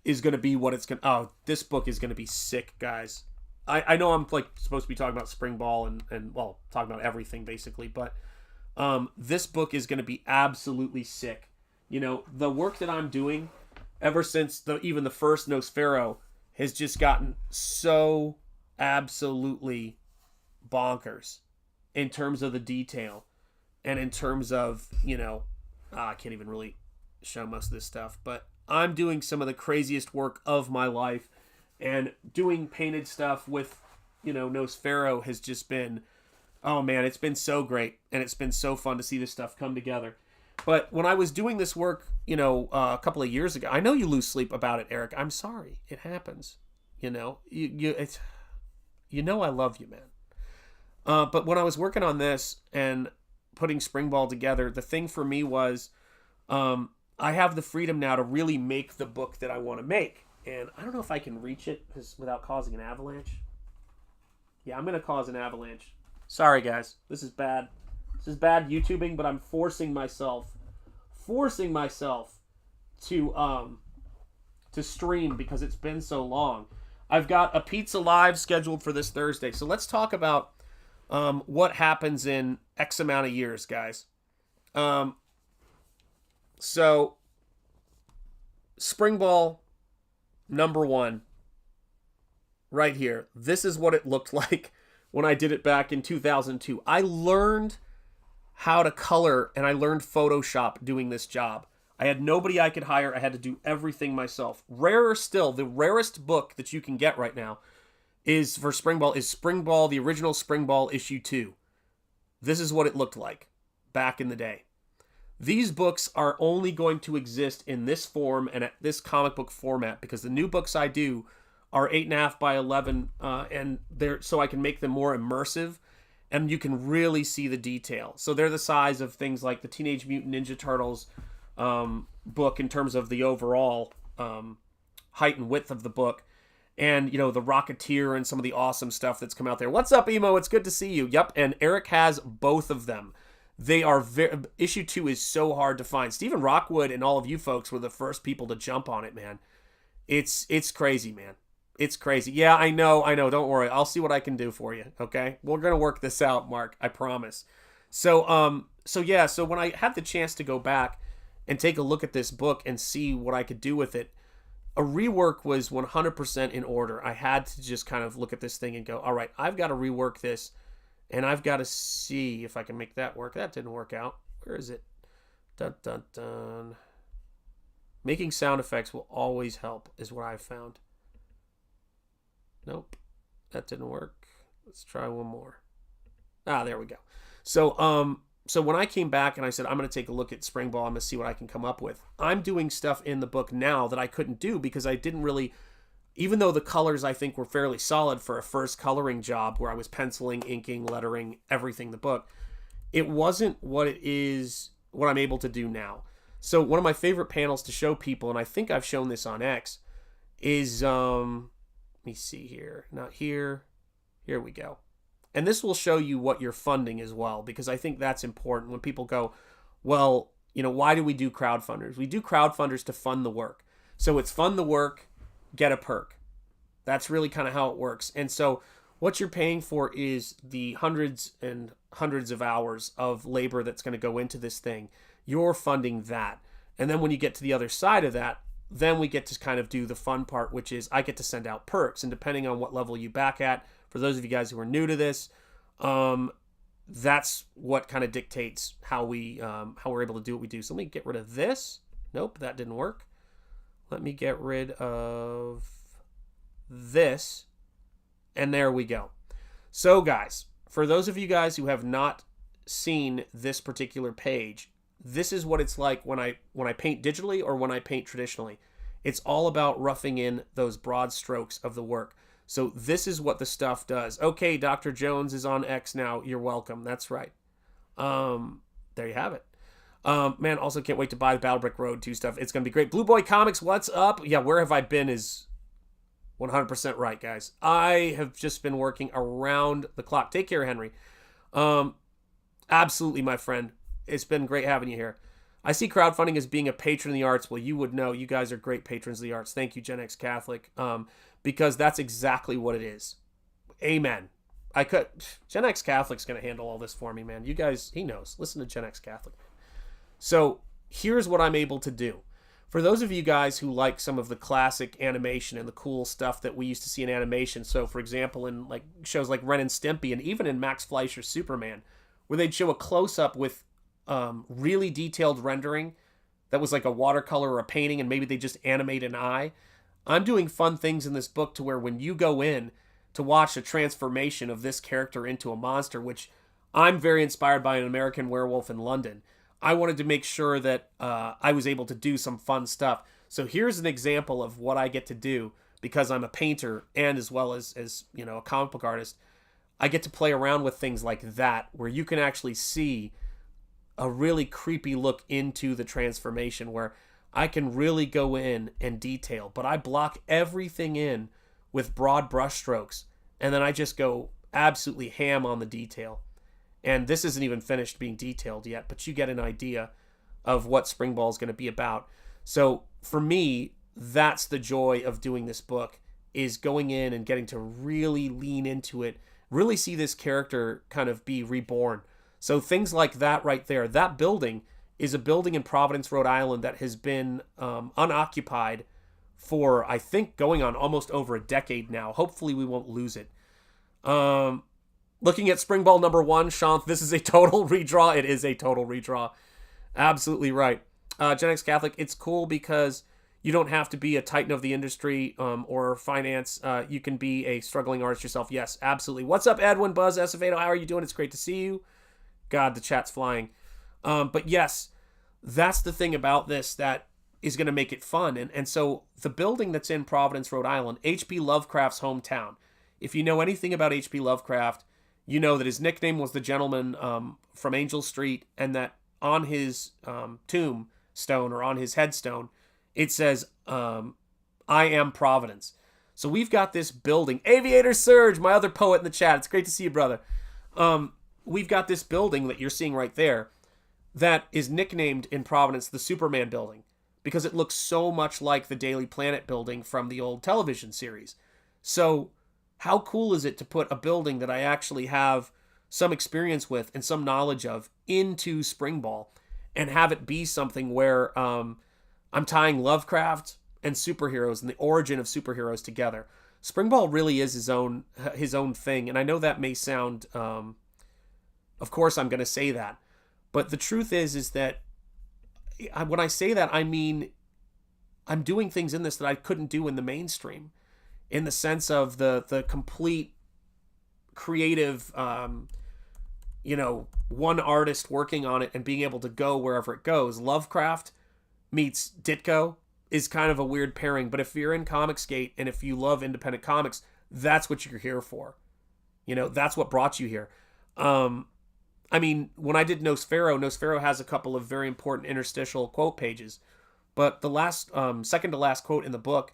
is going to be what it's going to... Oh, this book is going to be sick, guys. I know I'm like supposed to be talking about Springball and well, talking about everything basically, but this book is going to be absolutely sick. You know, the work that I'm doing ever since even the first Nosfero has just gotten so absolutely bonkers in terms of the detail and in terms of, you know, I can't even really show most of this stuff, but I'm doing some of the craziest work of my life, and doing painted stuff with, you know, Nosfero has just been, oh man, it's been so great, and it's been so fun to see this stuff come together. But when I was doing this work, you know, a couple of years ago, I know you lose sleep about it, Eric. I'm sorry. It happens. You know, you know I love you, man. But when I was working on this and putting Springball together, the thing for me was I have the freedom now to really make the book that I want to make. And I don't know if I can reach it without causing an avalanche. Yeah, I'm going to cause an avalanche. Sorry, guys. This is bad. This is bad YouTubing, but I'm forcing myself to stream because it's been so long. I've got a pizza live scheduled for this Thursday. So let's talk about what happens in X amount of years, guys. So Springball number 1 right here. This is what it looked like when I did it back in 2002. I learned how to color and I learned Photoshop doing this job. I had nobody I could hire. I had to do everything myself. Rarer still, the rarest book that you can get right now is for Springball is Springball, the original Springball issue 2. This is what it looked like back in the day. These books are only going to exist in this form and at this comic book format because the new books I do are 8.5 by 11, and they're so I can make them more immersive, and you can really see the detail. So they're the size of things like the Teenage Mutant Ninja Turtles book in terms of the overall height and width of the book, and you know the Rocketeer and some of the awesome stuff that's come out there. What's up, Emo? It's good to see you. Yep, and Eric has both of them. They are issue 2 is so hard to find. Stephen Rockwood and all of you folks were the first people to jump on it, man. It's crazy, man. It's crazy. Yeah, I know. Don't worry. I'll see what I can do for you. Okay, we're gonna work this out, Mark. I promise. So So when I had the chance to go back and take a look at this book and see what I could do with it, a rework was 100% in order. I had to just kind of look at this thing and go, all right, I've got to rework this. And I've got to see if I can make that work. That didn't work out. Where is it? Dun, dun, dun. Making sound effects will always help, is what I've found. Nope. That didn't work. Let's try one more. Ah, there we go. So when I came back and I said, I'm going to take a look at Springball, I'm going to see what I can come up with. I'm doing stuff in the book now that I couldn't do because I didn't really... Even though the colors, I think, were fairly solid for a first coloring job where I was penciling, inking, lettering, everything the book, it wasn't what it is, what I'm able to do now. So one of my favorite panels to show people, and I think I've shown this on X, is, let me see here. Not here. Here we go. And this will show you what you're funding as well, because I think that's important when people go, well, you know, why do we do crowdfunders? We do crowdfunders to fund the work. So it's fund the work, get a perk. That's really kind of how it works. And so what you're paying for is the hundreds and hundreds of hours of labor that's going to go into this thing. You're funding that. And then when you get to the other side of that, then we get to kind of do the fun part, which is I get to send out perks. And depending on what level you back at, for those of you guys who are new to this, that's what kind of dictates how we're able to do what we do. So let me get rid of this. Nope, that didn't work. Let me get rid of this. And there we go. So, guys, for those of you guys who have not seen this particular page, this is what it's like when I paint digitally or when I paint traditionally. It's all about roughing in those broad strokes of the work. So this is what the stuff does. Okay, Dr. Jones is on X now. You're welcome. That's right. There you have it. Man, also can't wait to buy the Battlebrick Road 2 stuff. It's going to be great. Blue Boy Comics, what's up? Yeah, where have I been is 100% right, guys. I have just been working around the clock. Take care, Henry. Absolutely, my friend. It's been great having you here. I see crowdfunding as being a patron of the arts. Well, you would know. You guys are great patrons of the arts. Thank you, Gen X Catholic. Because that's exactly what it is. Amen. Gen X Catholic's going to handle all this for me, man. You guys, he knows. Listen to Gen X Catholic. So here's what I'm able to do. For those of you guys who like some of the classic animation and the cool stuff that we used to see in animation, so for example in like shows like Ren and Stimpy and even in Max Fleischer's Superman, where they'd show a close-up with really detailed rendering that was like a watercolor or a painting and maybe they just animate an eye. I'm doing fun things in this book to where when you go in to watch a transformation of this character into a monster, which I'm very inspired by An American Werewolf in London, I wanted to make sure that I was able to do some fun stuff. So here's an example of what I get to do because I'm a painter and as well as you know, a comic book artist. I get to play around with things like that where you can actually see a really creepy look into the transformation where I can really go in and detail, but I block everything in with broad brushstrokes and then I just go absolutely ham on the detail. And this isn't even finished being detailed yet, but you get an idea of what Springball is going to be about. So for me, that's the joy of doing this book, is going in and getting to really lean into it, really see this character kind of be reborn. So things like that right there, that building is a building in Providence, Rhode Island that has been unoccupied for, I think, going on almost over a decade now. Hopefully we won't lose it. Looking at Springball number 1, Shanth, this is a total redraw. It is a total redraw. Absolutely right. Gen X Catholic, it's cool because you don't have to be a titan of the industry or finance. You can be a struggling artist yourself. Yes, absolutely. What's up, Edwin, Buzz, Escovedo? How are you doing? It's great to see you. God, the chat's flying. But yes, that's the thing about this that is going to make it fun. And so the building that's in Providence, Rhode Island, H.P. Lovecraft's hometown. If you know anything about H.P. Lovecraft, you know that his nickname was the Gentleman from Angel Street, and that on his tombstone or on his headstone, it says, I am Providence. So we've got this building. Aviator Surge, my other poet in the chat. It's great to see you, brother. We've got this building that you're seeing right there that is nicknamed in Providence the Superman building because it looks so much like the Daily Planet building from the old television series. So how cool is it to put a building that I actually have some experience with and some knowledge of into Springball and have it be something where I'm tying Lovecraft and superheroes and the origin of superheroes together. Springball really is his own thing, and I know that may sound, of course I'm going to say that, but the truth is that when I say that, I mean I'm doing things in this that I couldn't do in the mainstream, in the sense of the complete creative, one artist working on it and being able to go wherever it goes. Lovecraft meets Ditko is kind of a weird pairing, but if you're in Comicsgate and if you love independent comics, that's what you're here for. That's what brought you here. I mean, when I did Nosfero has a couple of very important interstitial quote pages, but the last, second to last quote in the book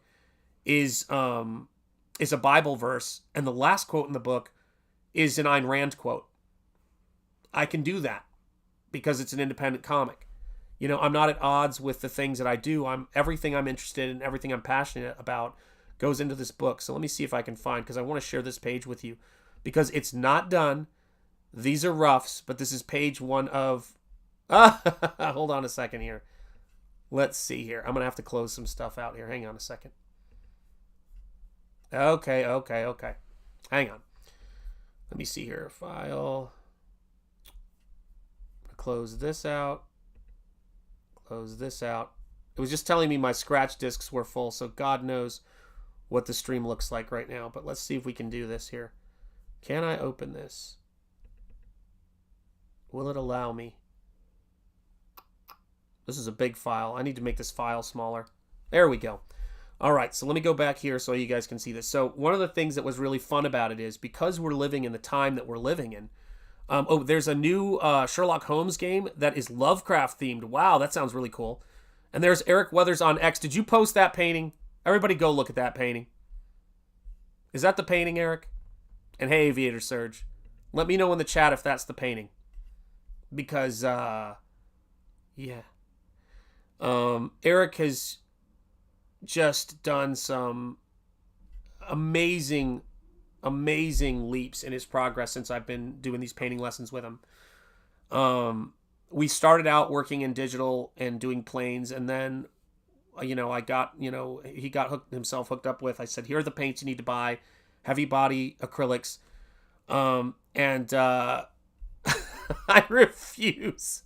is a Bible verse, and the last quote in the book is an Ayn Rand quote. I can do that because it's an independent comic. I'm not at odds with the things that I do. Everything I'm interested in, everything I'm passionate about goes into this book. So let me see if I can find, because I want to share this page with you because it's not done. These are roughs, but this is page 1 of... hold on a second here. Let's see here. I'm going to have to close some stuff out here. Hang on a second. Okay. Hang on. Let me see here. File. Close this out. Close this out. It was just telling me my scratch discs were full, so God knows what the stream looks like right now. But let's see if we can do this here. Can I open this? Will it allow me? This is a big file. I need to make this file smaller. There we go. All right, so let me go back here so you guys can see this. So one of the things that was really fun about it is because we're living in the time that we're living in, there's a new Sherlock Holmes game that is Lovecraft themed. Wow, that sounds really cool. And there's Eric Weathers on X. Did you post that painting? Everybody go look at that painting. Is that the painting, Eric? And hey, Aviator Surge, let me know in the chat if that's the painting. Because, yeah. Eric has just done some amazing leaps in his progress since I've been doing these painting lessons with him. We started out working in digital and doing planes, and then, he got himself hooked up with, I said, here are the paints you need to buy, heavy body acrylics, and I refuse.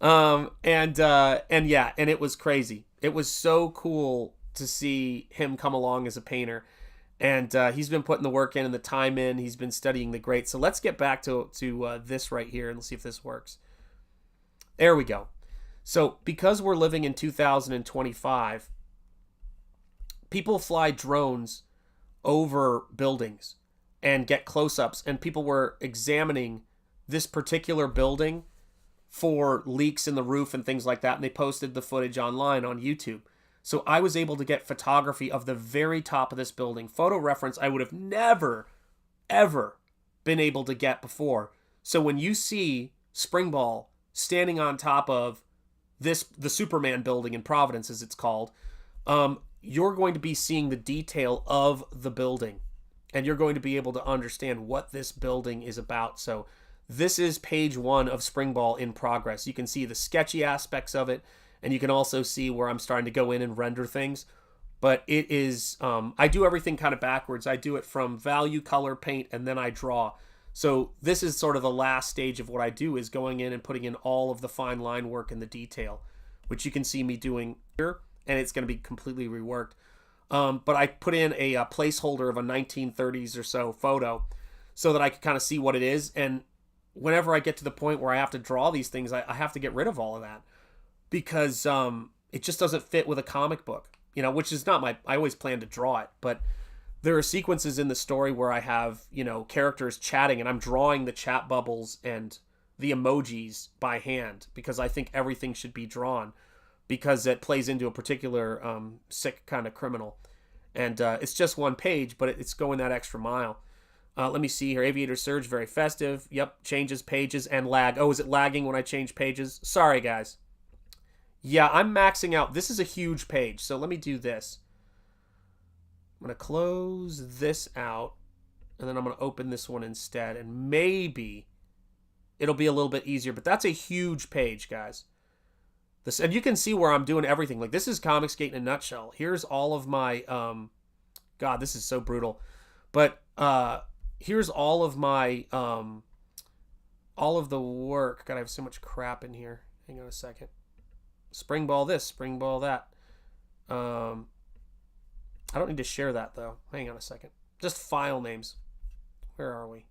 And it was crazy. It was so cool to see him come along as a painter. And he's been putting the work in and the time in. He's been studying the greats. So let's get back to this right here and let's see if this works. There we go. So because we're living in 2025, people fly drones over buildings and get close-ups. And people were examining this particular building for leaks in the roof and things like that. And they posted the footage online on YouTube. So I was able to get photography of the very top of this building. Photo reference I would have never, ever been able to get before. So when you see Springball standing on top of the Superman building in Providence, as it's called, you're going to be seeing the detail of the building. And you're going to be able to understand what this building is about. So this is page 1 of Springball in progress. You can see the sketchy aspects of it. And you can also see where I'm starting to go in and render things. But it is, I do everything kind of backwards. I do it from value, color, paint, and then I draw. So this is sort of the last stage of what I do, is going in and putting in all of the fine line work and the detail, which you can see me doing here. And it's going to be completely reworked. But I put in a placeholder of a 1930s or so photo so that I could kind of see what it is. And whenever I get to the point where I have to draw these things, I have to get rid of all of that. Because it just doesn't fit with a comic book, which is not I always plan to draw it, but there are sequences in the story where I have, characters chatting and I'm drawing the chat bubbles and the emojis by hand because I think everything should be drawn because it plays into a particular sick kind of criminal. And it's just one page, but it's going that extra mile. Let me see here. Aviator Surge, very festive. Yep, changes pages and lag. Oh, is it lagging when I change pages? Sorry, guys. Yeah, I'm maxing out. This is a huge page, so let me do this. I'm going to close this out, and then I'm going to open this one instead, and maybe it'll be a little bit easier, but that's a huge page, guys. And you can see where I'm doing everything. Like, this is Comicsgate in a nutshell. Here's all of my, God, this is so brutal. But here's all of my, all of the work. God, I have so much crap in here. Hang on a second. Springball this, Springball that. I don't need to share that, though. Hang on a second. Just file names. Where are we?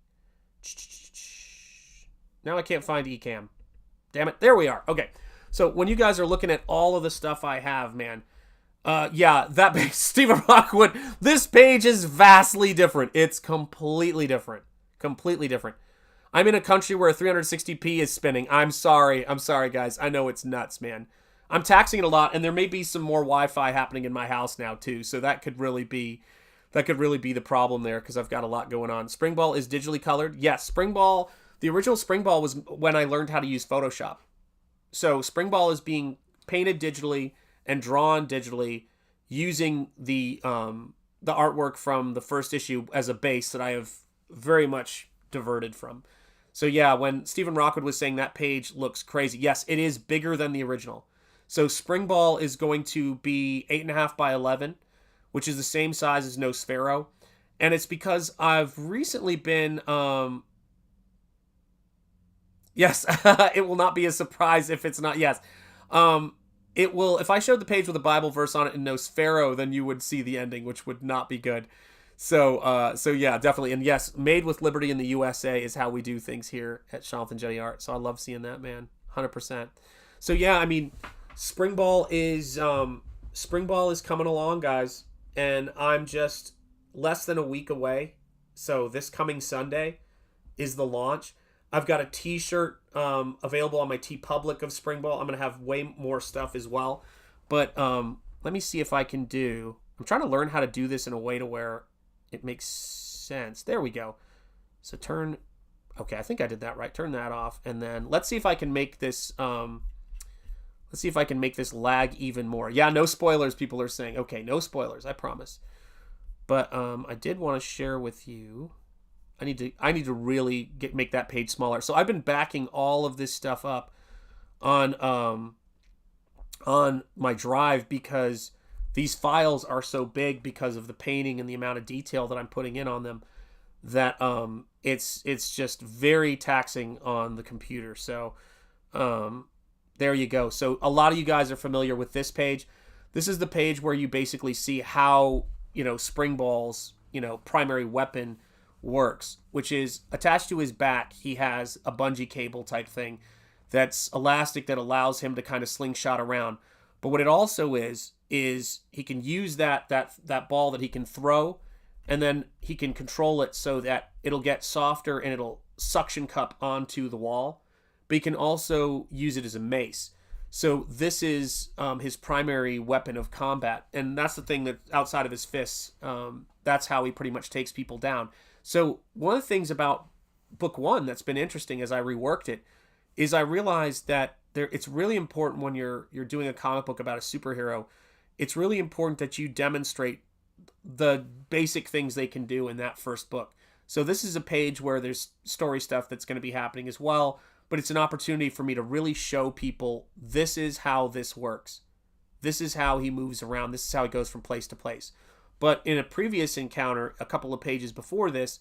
Now I can't find Ecamm. Damn it. There we are. Okay. So when you guys are looking at all of the stuff I have, man, yeah, that page, Stephen Rockwood, this page is vastly different. It's completely different. Completely different. I'm in a country where 360p is spinning. I'm sorry, guys. I know it's nuts, man. I'm taxing it a lot, and there may be some more Wi-Fi happening in my house now too. So that could really be the problem there because I've got a lot going on. Springball is digitally colored. Yes, Springball. The original Springball was when I learned how to use Photoshop. So Springball is being painted digitally and drawn digitally using the artwork from the first issue as a base that I have very much diverted from. So yeah, when Stephen Rockwood was saying that page looks crazy, yes, it is bigger than the original. So Springball is going to be 8.5 by 11, which is the same size as Nosfero. And it's because I've recently been... yes, it will not be a surprise if it's not... Yes. it will, if I showed the page with a Bible verse on it in Nosfero, then you would see the ending, which would not be good. So yeah, definitely. And yes, Made with Liberty in the USA is how we do things here at Shanth Enjeti Art. So I love seeing that, man. 100%. So yeah, I mean, Springball is coming along, guys. And I'm just less than a week away. So this coming Sunday is the launch. I've got a t-shirt available on my TeePublic of Springball. I'm going to have way more stuff as well. But let me see if I can do... I'm trying to learn how to do this in a way to where it makes sense. There we go. So turn... Okay, I think I did that right. Turn that off. And then let's see if I can make this... let's see if I can make this lag even more. Yeah, no spoilers, people are saying. Okay, no spoilers, I promise. But I did want to share with you... I need to really make that page smaller. So I've been backing all of this stuff up on my drive because these files are so big because of the painting and the amount of detail that I'm putting in on them that it's just very taxing on the computer. So there you go. So a lot of you guys are familiar with this page. This is the page where you basically see how, Springball's, primary weapon works, which is attached to his back. He has a bungee cable type thing that's elastic that allows him to kind of slingshot around. But what it also is he can use that ball that he can throw, and then he can control it so that it'll get softer and it'll suction cup onto the wall. But he can also use it as a mace. So this is his primary weapon of combat, and that's the thing that outside of his fists, that's how he pretty much takes people down. So one of the things about book one that's been interesting as I reworked it is I realized that it's really important when you're doing a comic book about a superhero. It's really important that you demonstrate the basic things they can do in that first book. So this is a page where there's story stuff that's going to be happening as well, but it's an opportunity for me to really show people this is how this works. This is how he moves around. This is how he goes from place to place. But in a previous encounter, a couple of pages before this,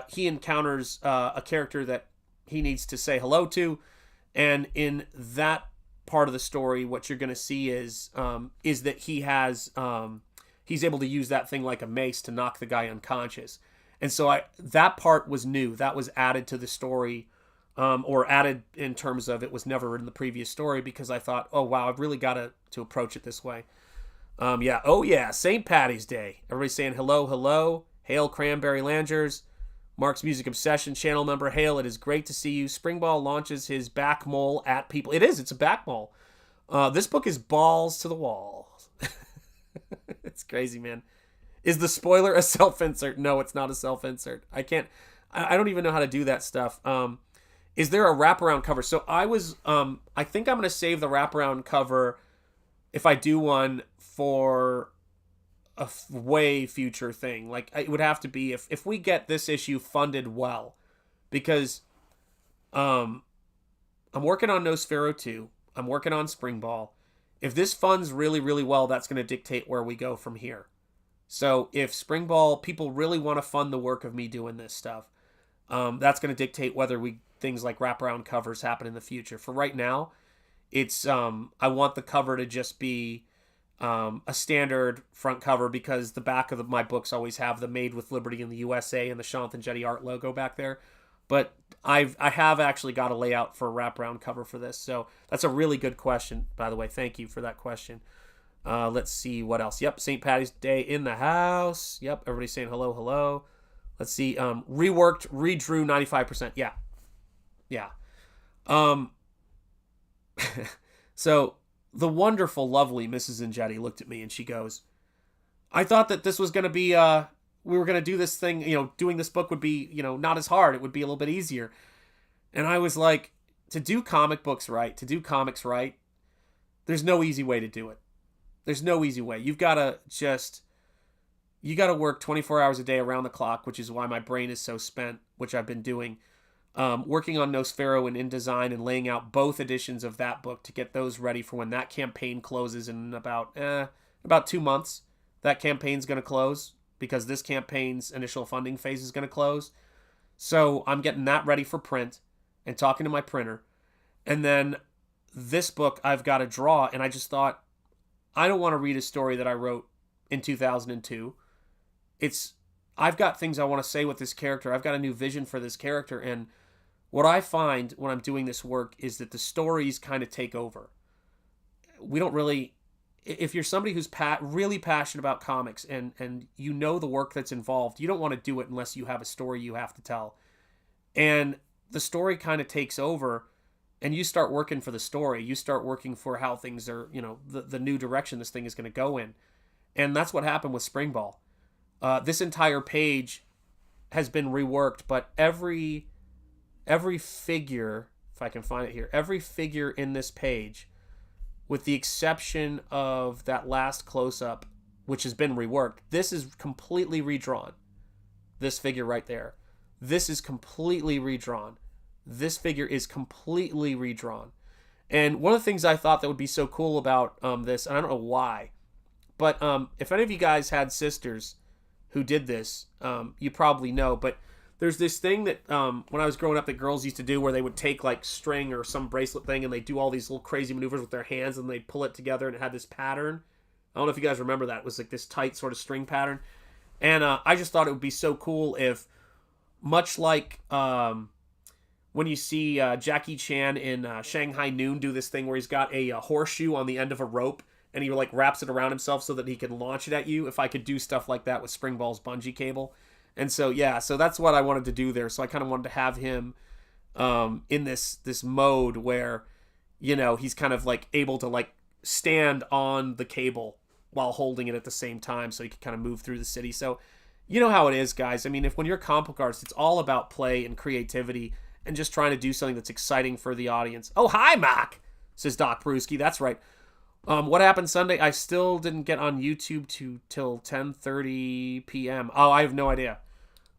he encounters a character that he needs to say hello to. And in that part of the story, what you're going to see is that he has he's able to use that thing like a mace to knock the guy unconscious. And so that part was new. That was added to the story, or added in terms of it was never in the previous story, because I thought, oh, wow, I've really got to approach it this way. Yeah. Oh, yeah. St. Patty's Day. Everybody's saying hello, hello. Hail, Cranberry Langers. Mark's Music Obsession channel member. Hail, it is great to see you. Springball launches his back mole at people. It is. It's a back mole. This book is balls to the wall. It's crazy, man. Is the spoiler a self-insert? No, it's not a self-insert. I don't even know how to do that stuff. Is there a wraparound cover? So I think I'm going to save the wraparound cover if I do one for a way future thing. Like, it would have to be if we get this issue funded well, because I'm working on Nosfero 2. I'm working on Springball. If this funds really, really well, that's going to dictate where we go from here. So if Springball, people really want to fund the work of me doing this stuff, that's going to dictate whether things like wraparound covers happen in the future. For right now, it's I want the cover to just be a standard front cover, because the back of my books always have the Made with Liberty in the USA and the Shanth Enjeti Art logo back there. But I have actually got a layout for a wraparound cover for this. So that's a really good question, by the way. Thank you for that question. Let's see what else. Yep, St. Patty's Day in the house. Yep, everybody's saying hello, hello. Let's see. Reworked, redrew 95%. Yeah. So the wonderful, lovely Mrs. Enjeti looked at me and she goes, I thought that this was going to be, we were going to do this thing, doing this book would be, not as hard. It would be a little bit easier. And I was like, to do comic books right, to do comics right, there's no easy way to do it. There's no easy way. You got to work 24 hours a day around the clock, which is why my brain is so spent, which I've been doing. Working on Nosfero and InDesign and laying out both editions of that book to get those ready for when that campaign closes in about 2 months. That campaign's going to close because this campaign's initial funding phase is going to close. So I'm getting that ready for print and talking to my printer. And then this book I've got to draw. And I just thought, I don't want to read a story that I wrote in 2002. I've got things I want to say with this character. I've got a new vision for this character. And what I find when I'm doing this work is that the stories kind of take over. We don't really, if you're somebody who's really passionate about comics and you know the work that's involved, you don't want to do it unless you have a story you have to tell. And the story kind of takes over, and you start working for the story. You start working for how things are, the new direction this thing is going to go in. And that's what happened with Springball. This entire page has been reworked, but every figure, if I can find it here, every figure in this page, with the exception of that last close-up, which has been reworked, this is completely redrawn. This figure right there. This is completely redrawn. This figure is completely redrawn. And one of the things I thought that would be so cool about this, and I don't know why, but if any of you guys had sisters who did this, you probably know, but there's this thing that when I was growing up that girls used to do where they would take like string or some bracelet thing and they do all these little crazy maneuvers with their hands and they'd pull it together and it had this pattern. I don't know if you guys remember that. It was like this tight sort of string pattern. And I just thought it would be so cool if, much like when you see Jackie Chan in Shanghai Noon do this thing where he's got a horseshoe on the end of a rope and he like wraps it around himself so that he can launch it at you, if I could do stuff like that with Springball's bungee cable. And so, yeah, so that's what I wanted to do there. So I kind of wanted to have him in this mode where, he's kind of like able to like stand on the cable while holding it at the same time so he can kind of move through the city. So you know how it is, guys. I mean, when you're comic book artists, it's all about play and creativity and just trying to do something that's exciting for the audience. Oh, hi, Mac, says Doc Brewski. That's right. What happened Sunday? I still didn't get on YouTube till 10:30 p.m. Oh, I have no idea.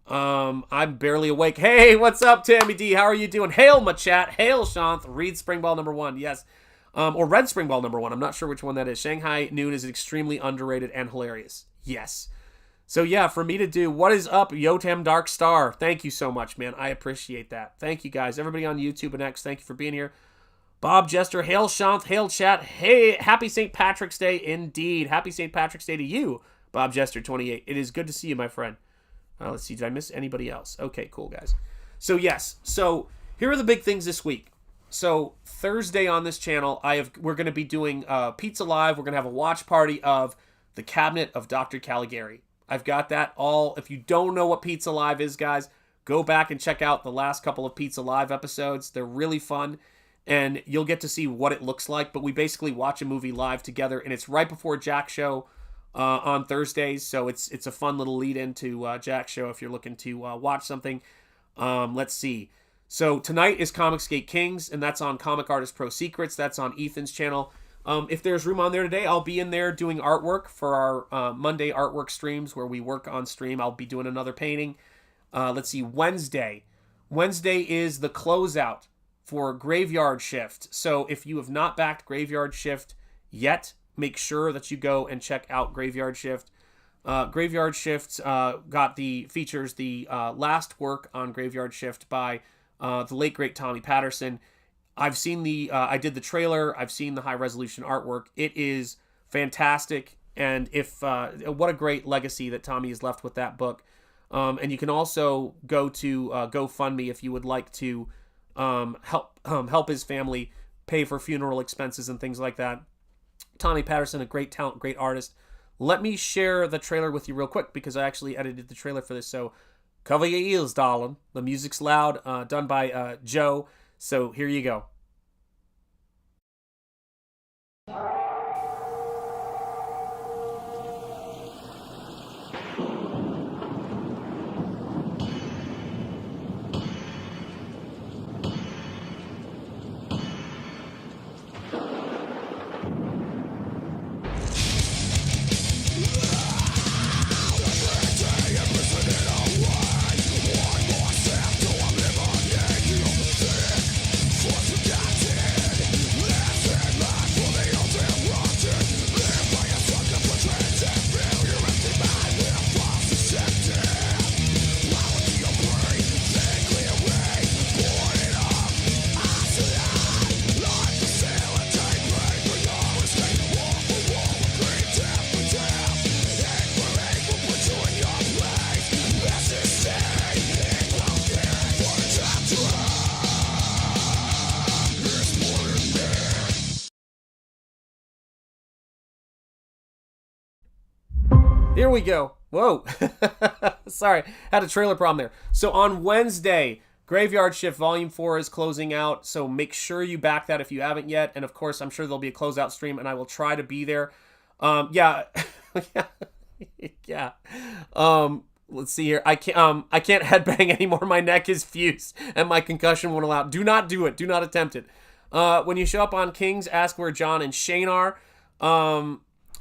I'm barely awake. Hey, what's up, Tammy D? How are you doing? Hail, my chat. Hail, Shanth. Read Springball #1. Yes. Or read Springball #1. I'm not sure which one that is. Shanghai Noon is extremely underrated and hilarious. Yes. So, yeah, for me to do, what is up, Yotam Dark Star? Thank you so much, man. I appreciate that. Thank you, guys. Everybody on YouTube and X, thank you for being here. Bob Jester, hail Shanth, hail chat. Hey, happy St. Patrick's Day indeed. Happy St. Patrick's Day to you, Bob Jester 28. It is good to see you, my friend. Let's see, did I miss anybody else? Okay, cool, guys. So, yes. So, here are the big things this week. So, Thursday on this channel, we're going to be doing Pizza Live. We're going to have a watch party of The Cabinet of Dr. Caligari. I've got that all. If you don't know what Pizza Live is, guys, go back and check out the last couple of Pizza Live episodes. They're really fun, and you'll get to see what it looks like. But we basically watch a movie live together, and it's right before Jack's show on Thursdays, so it's a fun little lead into Jack's show if you're looking to watch something. Let's see. So tonight is Comicsgate Kings, and that's on Comic Artist Pro Secrets. That's on Ethan's channel. If there's room on there today, I'll be in there doing artwork for our Monday artwork streams where we work on stream. I'll be doing another painting. Let's see, Wednesday. Wednesday is the closeout for Graveyard Shift. So if you have not backed Graveyard Shift yet, make sure that you go and check out Graveyard Shift. Graveyard Shift features the last work on Graveyard Shift by the late great Tommy Patterson. I've seen I did the trailer. I've seen the high resolution artwork. It is fantastic, and what a great legacy that Tommy has left with that book. And you can also go to GoFundMe if you would like to help his family pay for funeral expenses and things like that. Tommy Patterson, a great talent, great artist. Let me share the trailer with you real quick because I actually edited the trailer for this. So cover your ears, darling. The music's loud, done by Joe. So here you go. Here we go. Whoa. Sorry, had a trailer problem there. So on Wednesday, Graveyard Shift Volume 4 is closing out, so make sure you back that if you haven't yet. And of course, I'm sure there'll be a closeout stream, and I will try to be there. Yeah. Yeah. Let's see here. I can't headbang anymore. My neck is fused, and my concussion won't allow. Do not do it. Do not attempt it. When you show up on Kings, ask where John and Shane are.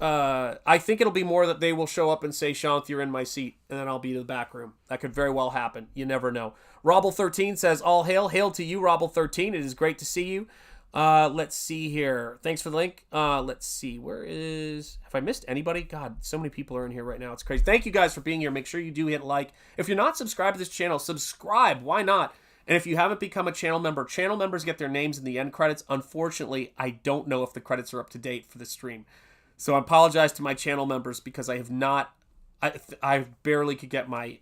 I think it'll be more that they will show up and say, Shanth, you're in my seat, and then I'll be to the back room. That could very well happen. You never know. Robble13 says, all hail. Hail to you, Robble13. It is great to see you. Let's see here. Thanks for the link. Let's see. Where is... Have I missed anybody? God, so many people are in here right now. It's crazy. Thank you guys for being here. Make sure you do hit like. If you're not subscribed to this channel, subscribe. Why not? And if you haven't become a channel members get their names in the end credits. Unfortunately, I don't know if the credits are up to date for the stream. So I apologize to my channel members because I have not... I barely could get my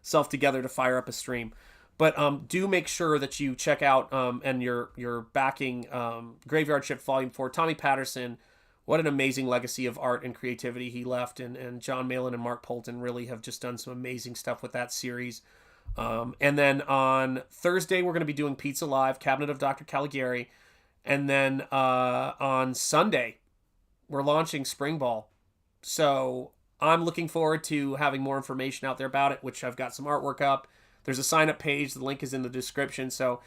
self together to fire up a stream. But do make sure that you check out and you're backing Graveyard Shift Volume 4. Tommy Patterson, what an amazing legacy of art and creativity he left. And John Malin and Mark Polton really have just done some amazing stuff with that series. And then on Thursday, we're going to be doing Pizza Live, Cabinet of Dr. Caligari. And then on Sunday, we're launching Springball. So I'm looking forward to having more information out there about it, which I've got some artwork up. There's a sign-up page. The link is in the description. So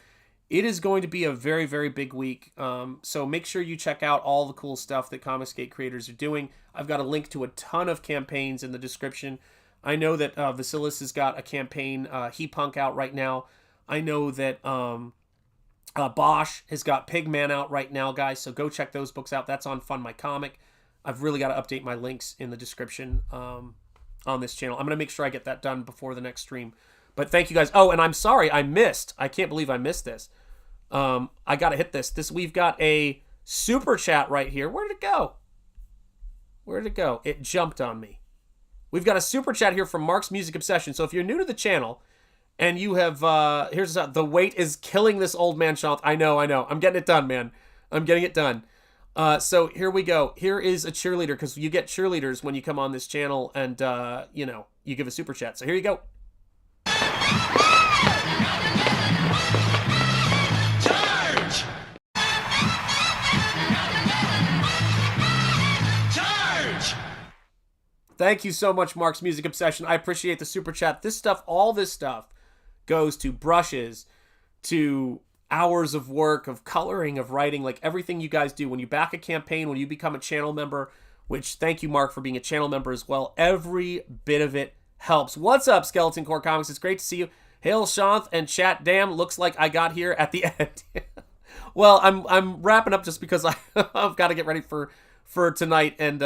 it is going to be a very, very big week. So make sure you check out all the cool stuff that Comicsgate creators are doing. I've got a link to a ton of campaigns in the description. I know that Vasilis has got a campaign, He Punk, out right now. I know that Bosch has got Pigman out right now, guys. So go check those books out. That's on Fund My Comic. I've really got to update my links in the description on this channel. I'm going to make sure I get that done before the next stream. But thank you guys. Oh, and I'm sorry, I can't believe I missed this. I got to hit this. We've got a super chat right here. Where did it go? Where did it go? It jumped on me. We've got a super chat here from Mark's Music Obsession. So if you're new to the channel and you have, here's the weight is killing this old man, Shanth. I know. I'm getting it done, man. I'm getting it done. So here we go. Here is a cheerleader, because you get cheerleaders when you come on this channel and, you give a super chat. So here you go. Charge! Charge! Thank you so much, Mark's Music Obsession. I appreciate the super chat. This stuff, all this stuff, goes to brushes, to hours of work, of coloring, of writing, like everything you guys do. When you back a campaign, when you become a channel member, which thank you, Mark, for being a channel member as well, every bit of it helps. What's up, Skeleton Core Comics? It's great to see you. Hail, Shanth, and chat. Damn, looks like I got here at the end. Well, I'm wrapping up just because I've got to get ready for tonight and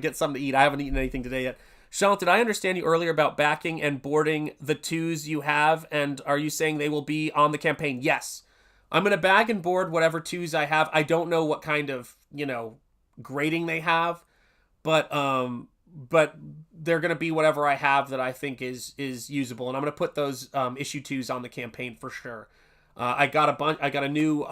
get something to eat. I haven't eaten anything today yet. Shanth, did I understand you earlier about backing and boarding the twos you have? And are you saying they will be on the campaign? Yes. I'm going to bag and board whatever twos I have. I don't know what kind of, grading they have, but they're going to be whatever I have that I think is usable. And I'm going to put those issue twos on the campaign for sure. I got a new,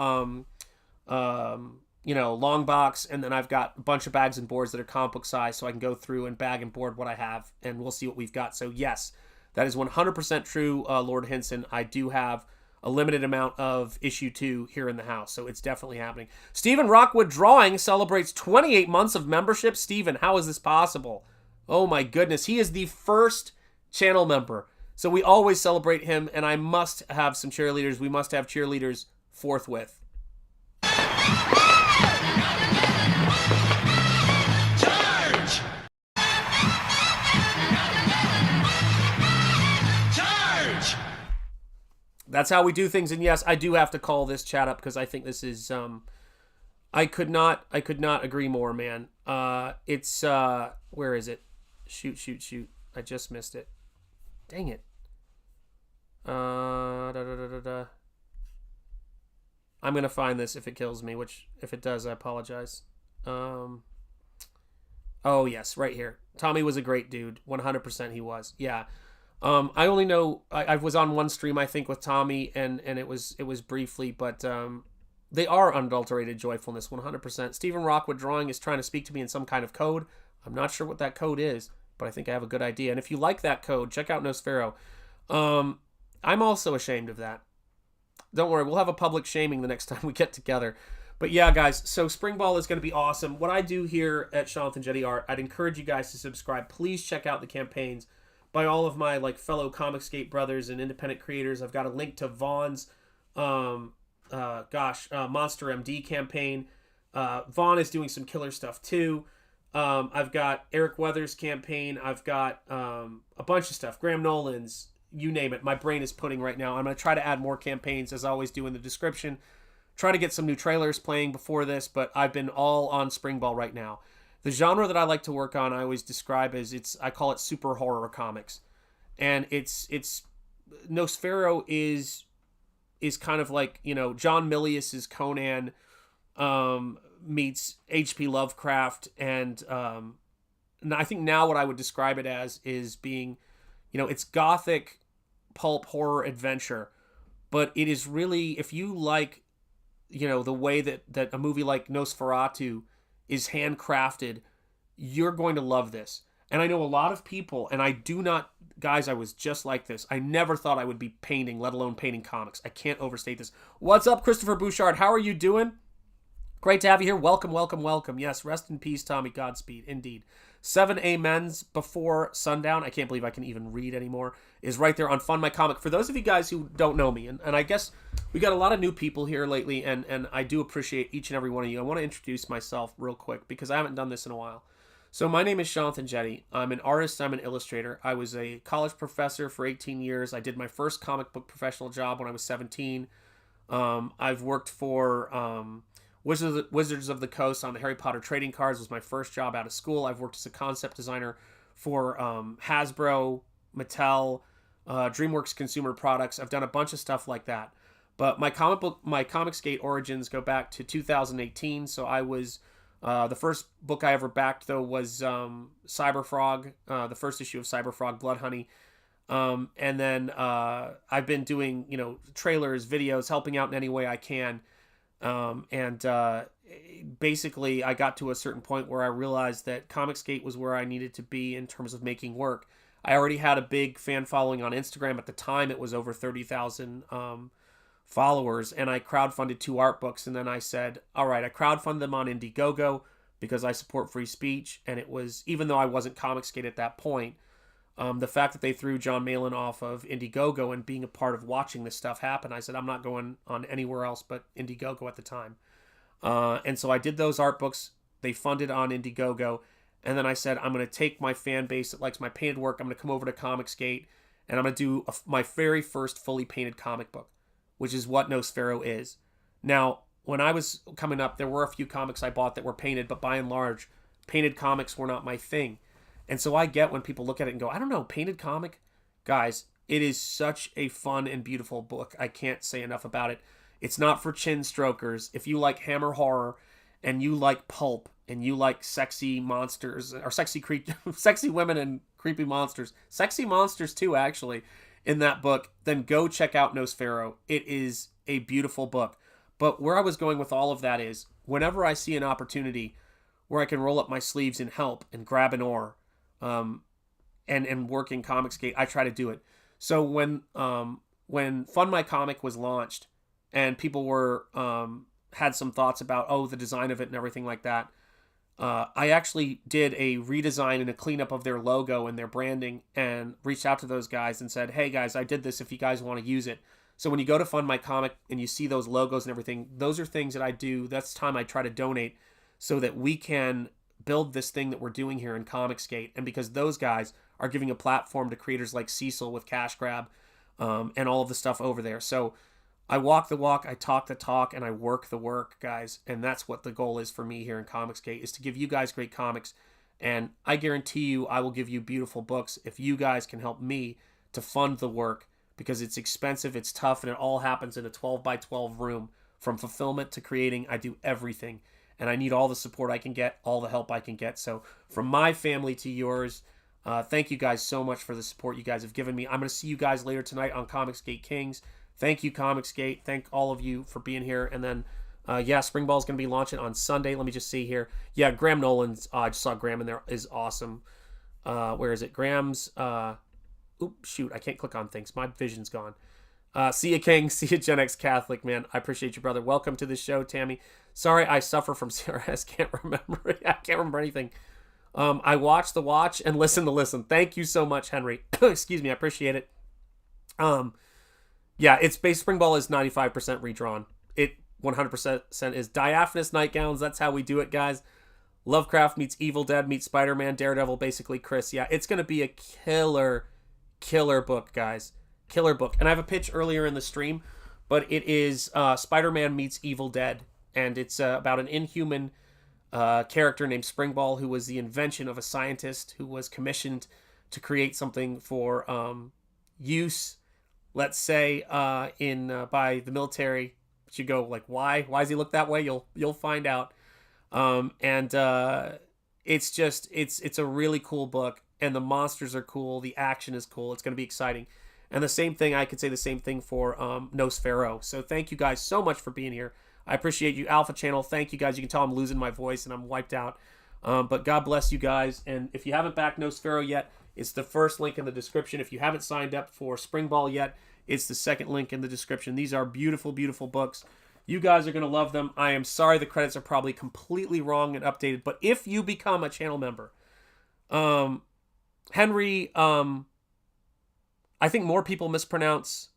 long box, and then I've got a bunch of bags and boards that are comic book size, so I can go through and bag and board what I have, and we'll see what we've got. So yes, that is 100% true, Lord Hinson. I do have a limited amount of issue 2 here in the house, so it's definitely happening. Stephen Rockwood Drawing celebrates 28 months of membership. Stephen, how is this possible? Oh my goodness, he is the first channel member. So we always celebrate him, and I must have some cheerleaders. We must have cheerleaders forthwith. Charge! Charge! That's how we do things, and yes, I do have to call this chat up because I think this is I could not agree more, man. It's where is it? Shoot. I just missed it. Dang it. I'm gonna find this if it kills me, which if it does, I apologize. Oh yes, right here. Tommy was a great dude. 100% he was. Yeah. I only know I was on one stream, I think, with Tommy, and it was briefly, but they are unadulterated joyfulness, 100%. Stephen Rockwood Drawing is trying to speak to me in some kind of code. I'm not sure what that code is, but I think I have a good idea. And if you like that code, check out Nosfero. I'm also ashamed of that. Don't worry, we'll have a public shaming the next time we get together. But yeah, guys, so Springball is going to be awesome. What I do here at Shanth Enjeti Art, I'd encourage you guys to subscribe. Please check out the campaigns by all of my fellow Comicsgate brothers and independent creators. I've got a link to Vaughn's Monster MD campaign. Vaughn is doing some killer stuff too. I've got Eric Weathers' campaign. I've got a bunch of stuff. Graham Nolan's, you name it. My brain is pudding right now. I'm going to try to add more campaigns, as I always do in the description. Try to get some new trailers playing before this, but I've been all on Springball right now. The genre that I like to work on, I always describe as I call it super horror comics. And it's Nosfero is kind of like, John Milius's Conan meets H.P. Lovecraft, and I think now what I would describe it as is being, it's gothic pulp horror adventure, but it is really, if you like, the way that a movie like Nosferatu is handcrafted, you're going to love this. And I know a lot of people, and I do not, guys, I was just like this. I never thought I would be painting, let alone painting comics. I can't overstate this. What's up, Christopher Bouchard? How are you doing? Great to have you here. Welcome, welcome, welcome. Yes, rest in peace, Tommy. Godspeed. Indeed. 7 amens before sundown. I can't believe I can even read anymore. Is right there on Fund My Comic. For those of you guys who don't know me, and I guess we got a lot of new people here lately, and I do appreciate each and every one of you. I want to introduce myself real quick because I haven't done this in a while. So my name is Shanth Enjeti. I'm an artist. I'm an illustrator. I was a college professor for 18 years. I did my first comic book professional job when I was 17. I've worked for Wizards of the Coast on the Harry Potter trading cards. Was my first job out of school. I've worked as a concept designer for Hasbro, Mattel, DreamWorks Consumer Products. I've done a bunch of stuff like that. But my Comicsgate origins go back to 2018. So I was the first book I ever backed though was CYBERFROG, the first issue of CYBERFROG, Blood Honey. And then I've been doing trailers, videos, helping out in any way I can. Basically I got to a certain point where I realized that Comicsgate was where I needed to be in terms of making work. I already had a big fan following on Instagram. At the time, it was over 30,000 followers, and I crowdfunded 2 art books. And then I said, all right, I crowdfunded them on Indiegogo because I support free speech. And it was, even though I wasn't Comicsgate at that point, the fact that they threw John Malin off of Indiegogo and being a part of watching this stuff happen, I said, I'm not going on anywhere else but Indiegogo at the time. And so I did those art books. They funded on Indiegogo. And then I said, I'm going to take my fan base that likes my painted work. I'm going to come over to Comicsgate, and I'm going to do my very first fully painted comic book, which is what Nosfero is. Now, when I was coming up, there were a few comics I bought that were painted, but by and large, painted comics were not my thing. And so I get when people look at it and go, I don't know, painted comic? Guys, it is such a fun and beautiful book. I can't say enough about it. It's not for chin strokers. If you like Hammer horror and you like pulp and you like sexy monsters or sexy women and creepy monsters, sexy monsters too, actually, in that book, then go check out Nosfero. It is a beautiful book. But where I was going with all of that is whenever I see an opportunity where I can roll up my sleeves and help and grab an oar, and work in Comicsgate, I try to do it. So when Fund My Comic was launched and people were had some thoughts about the design of it and everything like that, I actually did a redesign and a cleanup of their logo and their branding and reached out to those guys and said, hey guys, I did this if you guys want to use it. So when you go to Fund My Comic and you see those logos and everything, those are things that I do. That's time I try to donate so that we can build this thing that we're doing here in Comicsgate. And because those guys are giving a platform to creators like Cecil with Cash Grab and all of the stuff over there. So I walk the walk, I talk the talk, and I work the work, guys. And that's what the goal is for me here in Comicsgate, is to give you guys great comics. And I guarantee you I will give you beautiful books if you guys can help me to fund the work, because it's expensive, it's tough, and it all happens in a 12 by 12 room. From fulfillment to creating, I do everything. And I need all the support I can get, all the help I can get. So from my family to yours, thank you guys so much for the support you guys have given me. I'm going to see you guys later tonight on Comicsgate Kings. Thank you, Comicsgate. Thank all of you for being here. And then Yeah, Springball's going to be launching on Sunday. Let me just see here. Yeah, Graham Nolan's. I just saw Graham in there. Is awesome. Where is it? Graham's. Shoot, I can't click on things. My vision's gone. See ya, King. See ya, Gen X Catholic, man. I appreciate you, brother. Welcome to the show, Tammy. Sorry, I suffer from CRS. Can't remember. I can't remember anything. I watch the watch and listen to listen. Thank you so much, Henry. Excuse me. I appreciate it. Yeah, it's base Springball is 95% redrawn. It 100% is diaphanous nightgowns. That's how we do it, guys. Lovecraft meets Evil Dead meets Spider-Man, Daredevil, basically Chris. Yeah, it's going to be a killer book, guys. Killer book. And I have a pitch earlier in the stream, but it is Spider-Man meets Evil Dead. And it's about an inhuman character named Springball, who was the invention of a scientist who was commissioned to create something for use, let's say, in by the military. But you go like, why? Why does he look that way? You'll find out. It's a really cool book, and the monsters are cool. The action is cool. It's going to be exciting. And the same thing, I could say the same thing for Nosfero. So thank you guys so much for being here. I appreciate you, Alpha Channel. Thank you guys. You can tell I'm losing my voice and I'm wiped out. But God bless you guys. And if you haven't backed Nosfero yet, it's the first link in the description. If you haven't signed up for Springball yet, it's the second link in the description. These are beautiful, beautiful books. You guys are going to love them. I am sorry the credits are probably completely wrong and updated. But if you become a channel member, Henry, I think more people mispronounce...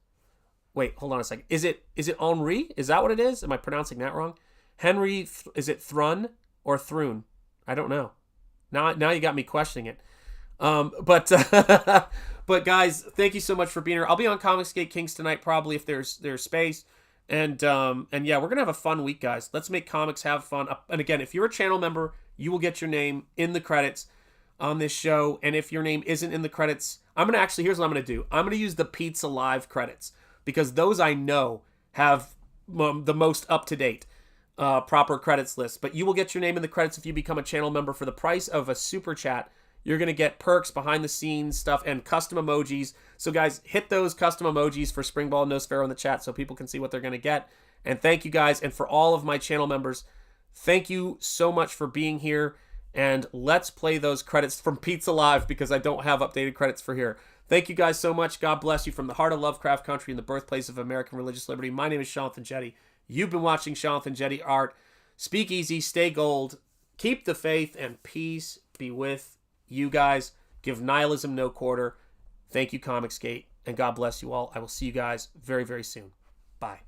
Wait, hold on a second. Is it Henri? Is that what it is? Am I pronouncing that wrong? Henry, is it Thrun or Thrun? I don't know. Now you got me questioning it. But guys, thank you so much for being here. I'll be on Comicsgate Kings tonight probably if there's space. And yeah, we're gonna have a fun week, guys. Let's make comics have fun. And again, if you're a channel member, you will get your name in the credits on this show. And if your name isn't in the credits, here's what I'm gonna do. I'm gonna use the Pizza Live credits, because those I know have the most up-to-date proper credits list. But you will get your name in the credits if you become a channel member for the price of a super chat. You're going to get perks, behind-the-scenes stuff, and custom emojis. So, guys, hit those custom emojis for Springball and Nosfero in the chat so people can see what they're going to get. And thank you, guys. And for all of my channel members, thank you so much for being here. And let's play those credits from Pizza Live, because I don't have updated credits for here. Thank you guys so much. God bless you from the heart of Lovecraft Country and the birthplace of American religious liberty. My name is Shanth Enjeti. You've been watching Shanth Enjeti Art. Speak easy, stay gold, keep the faith, and peace be with you guys. Give nihilism no quarter. Thank you, Comicsgate, and God bless you all. I will see you guys very, very soon. Bye.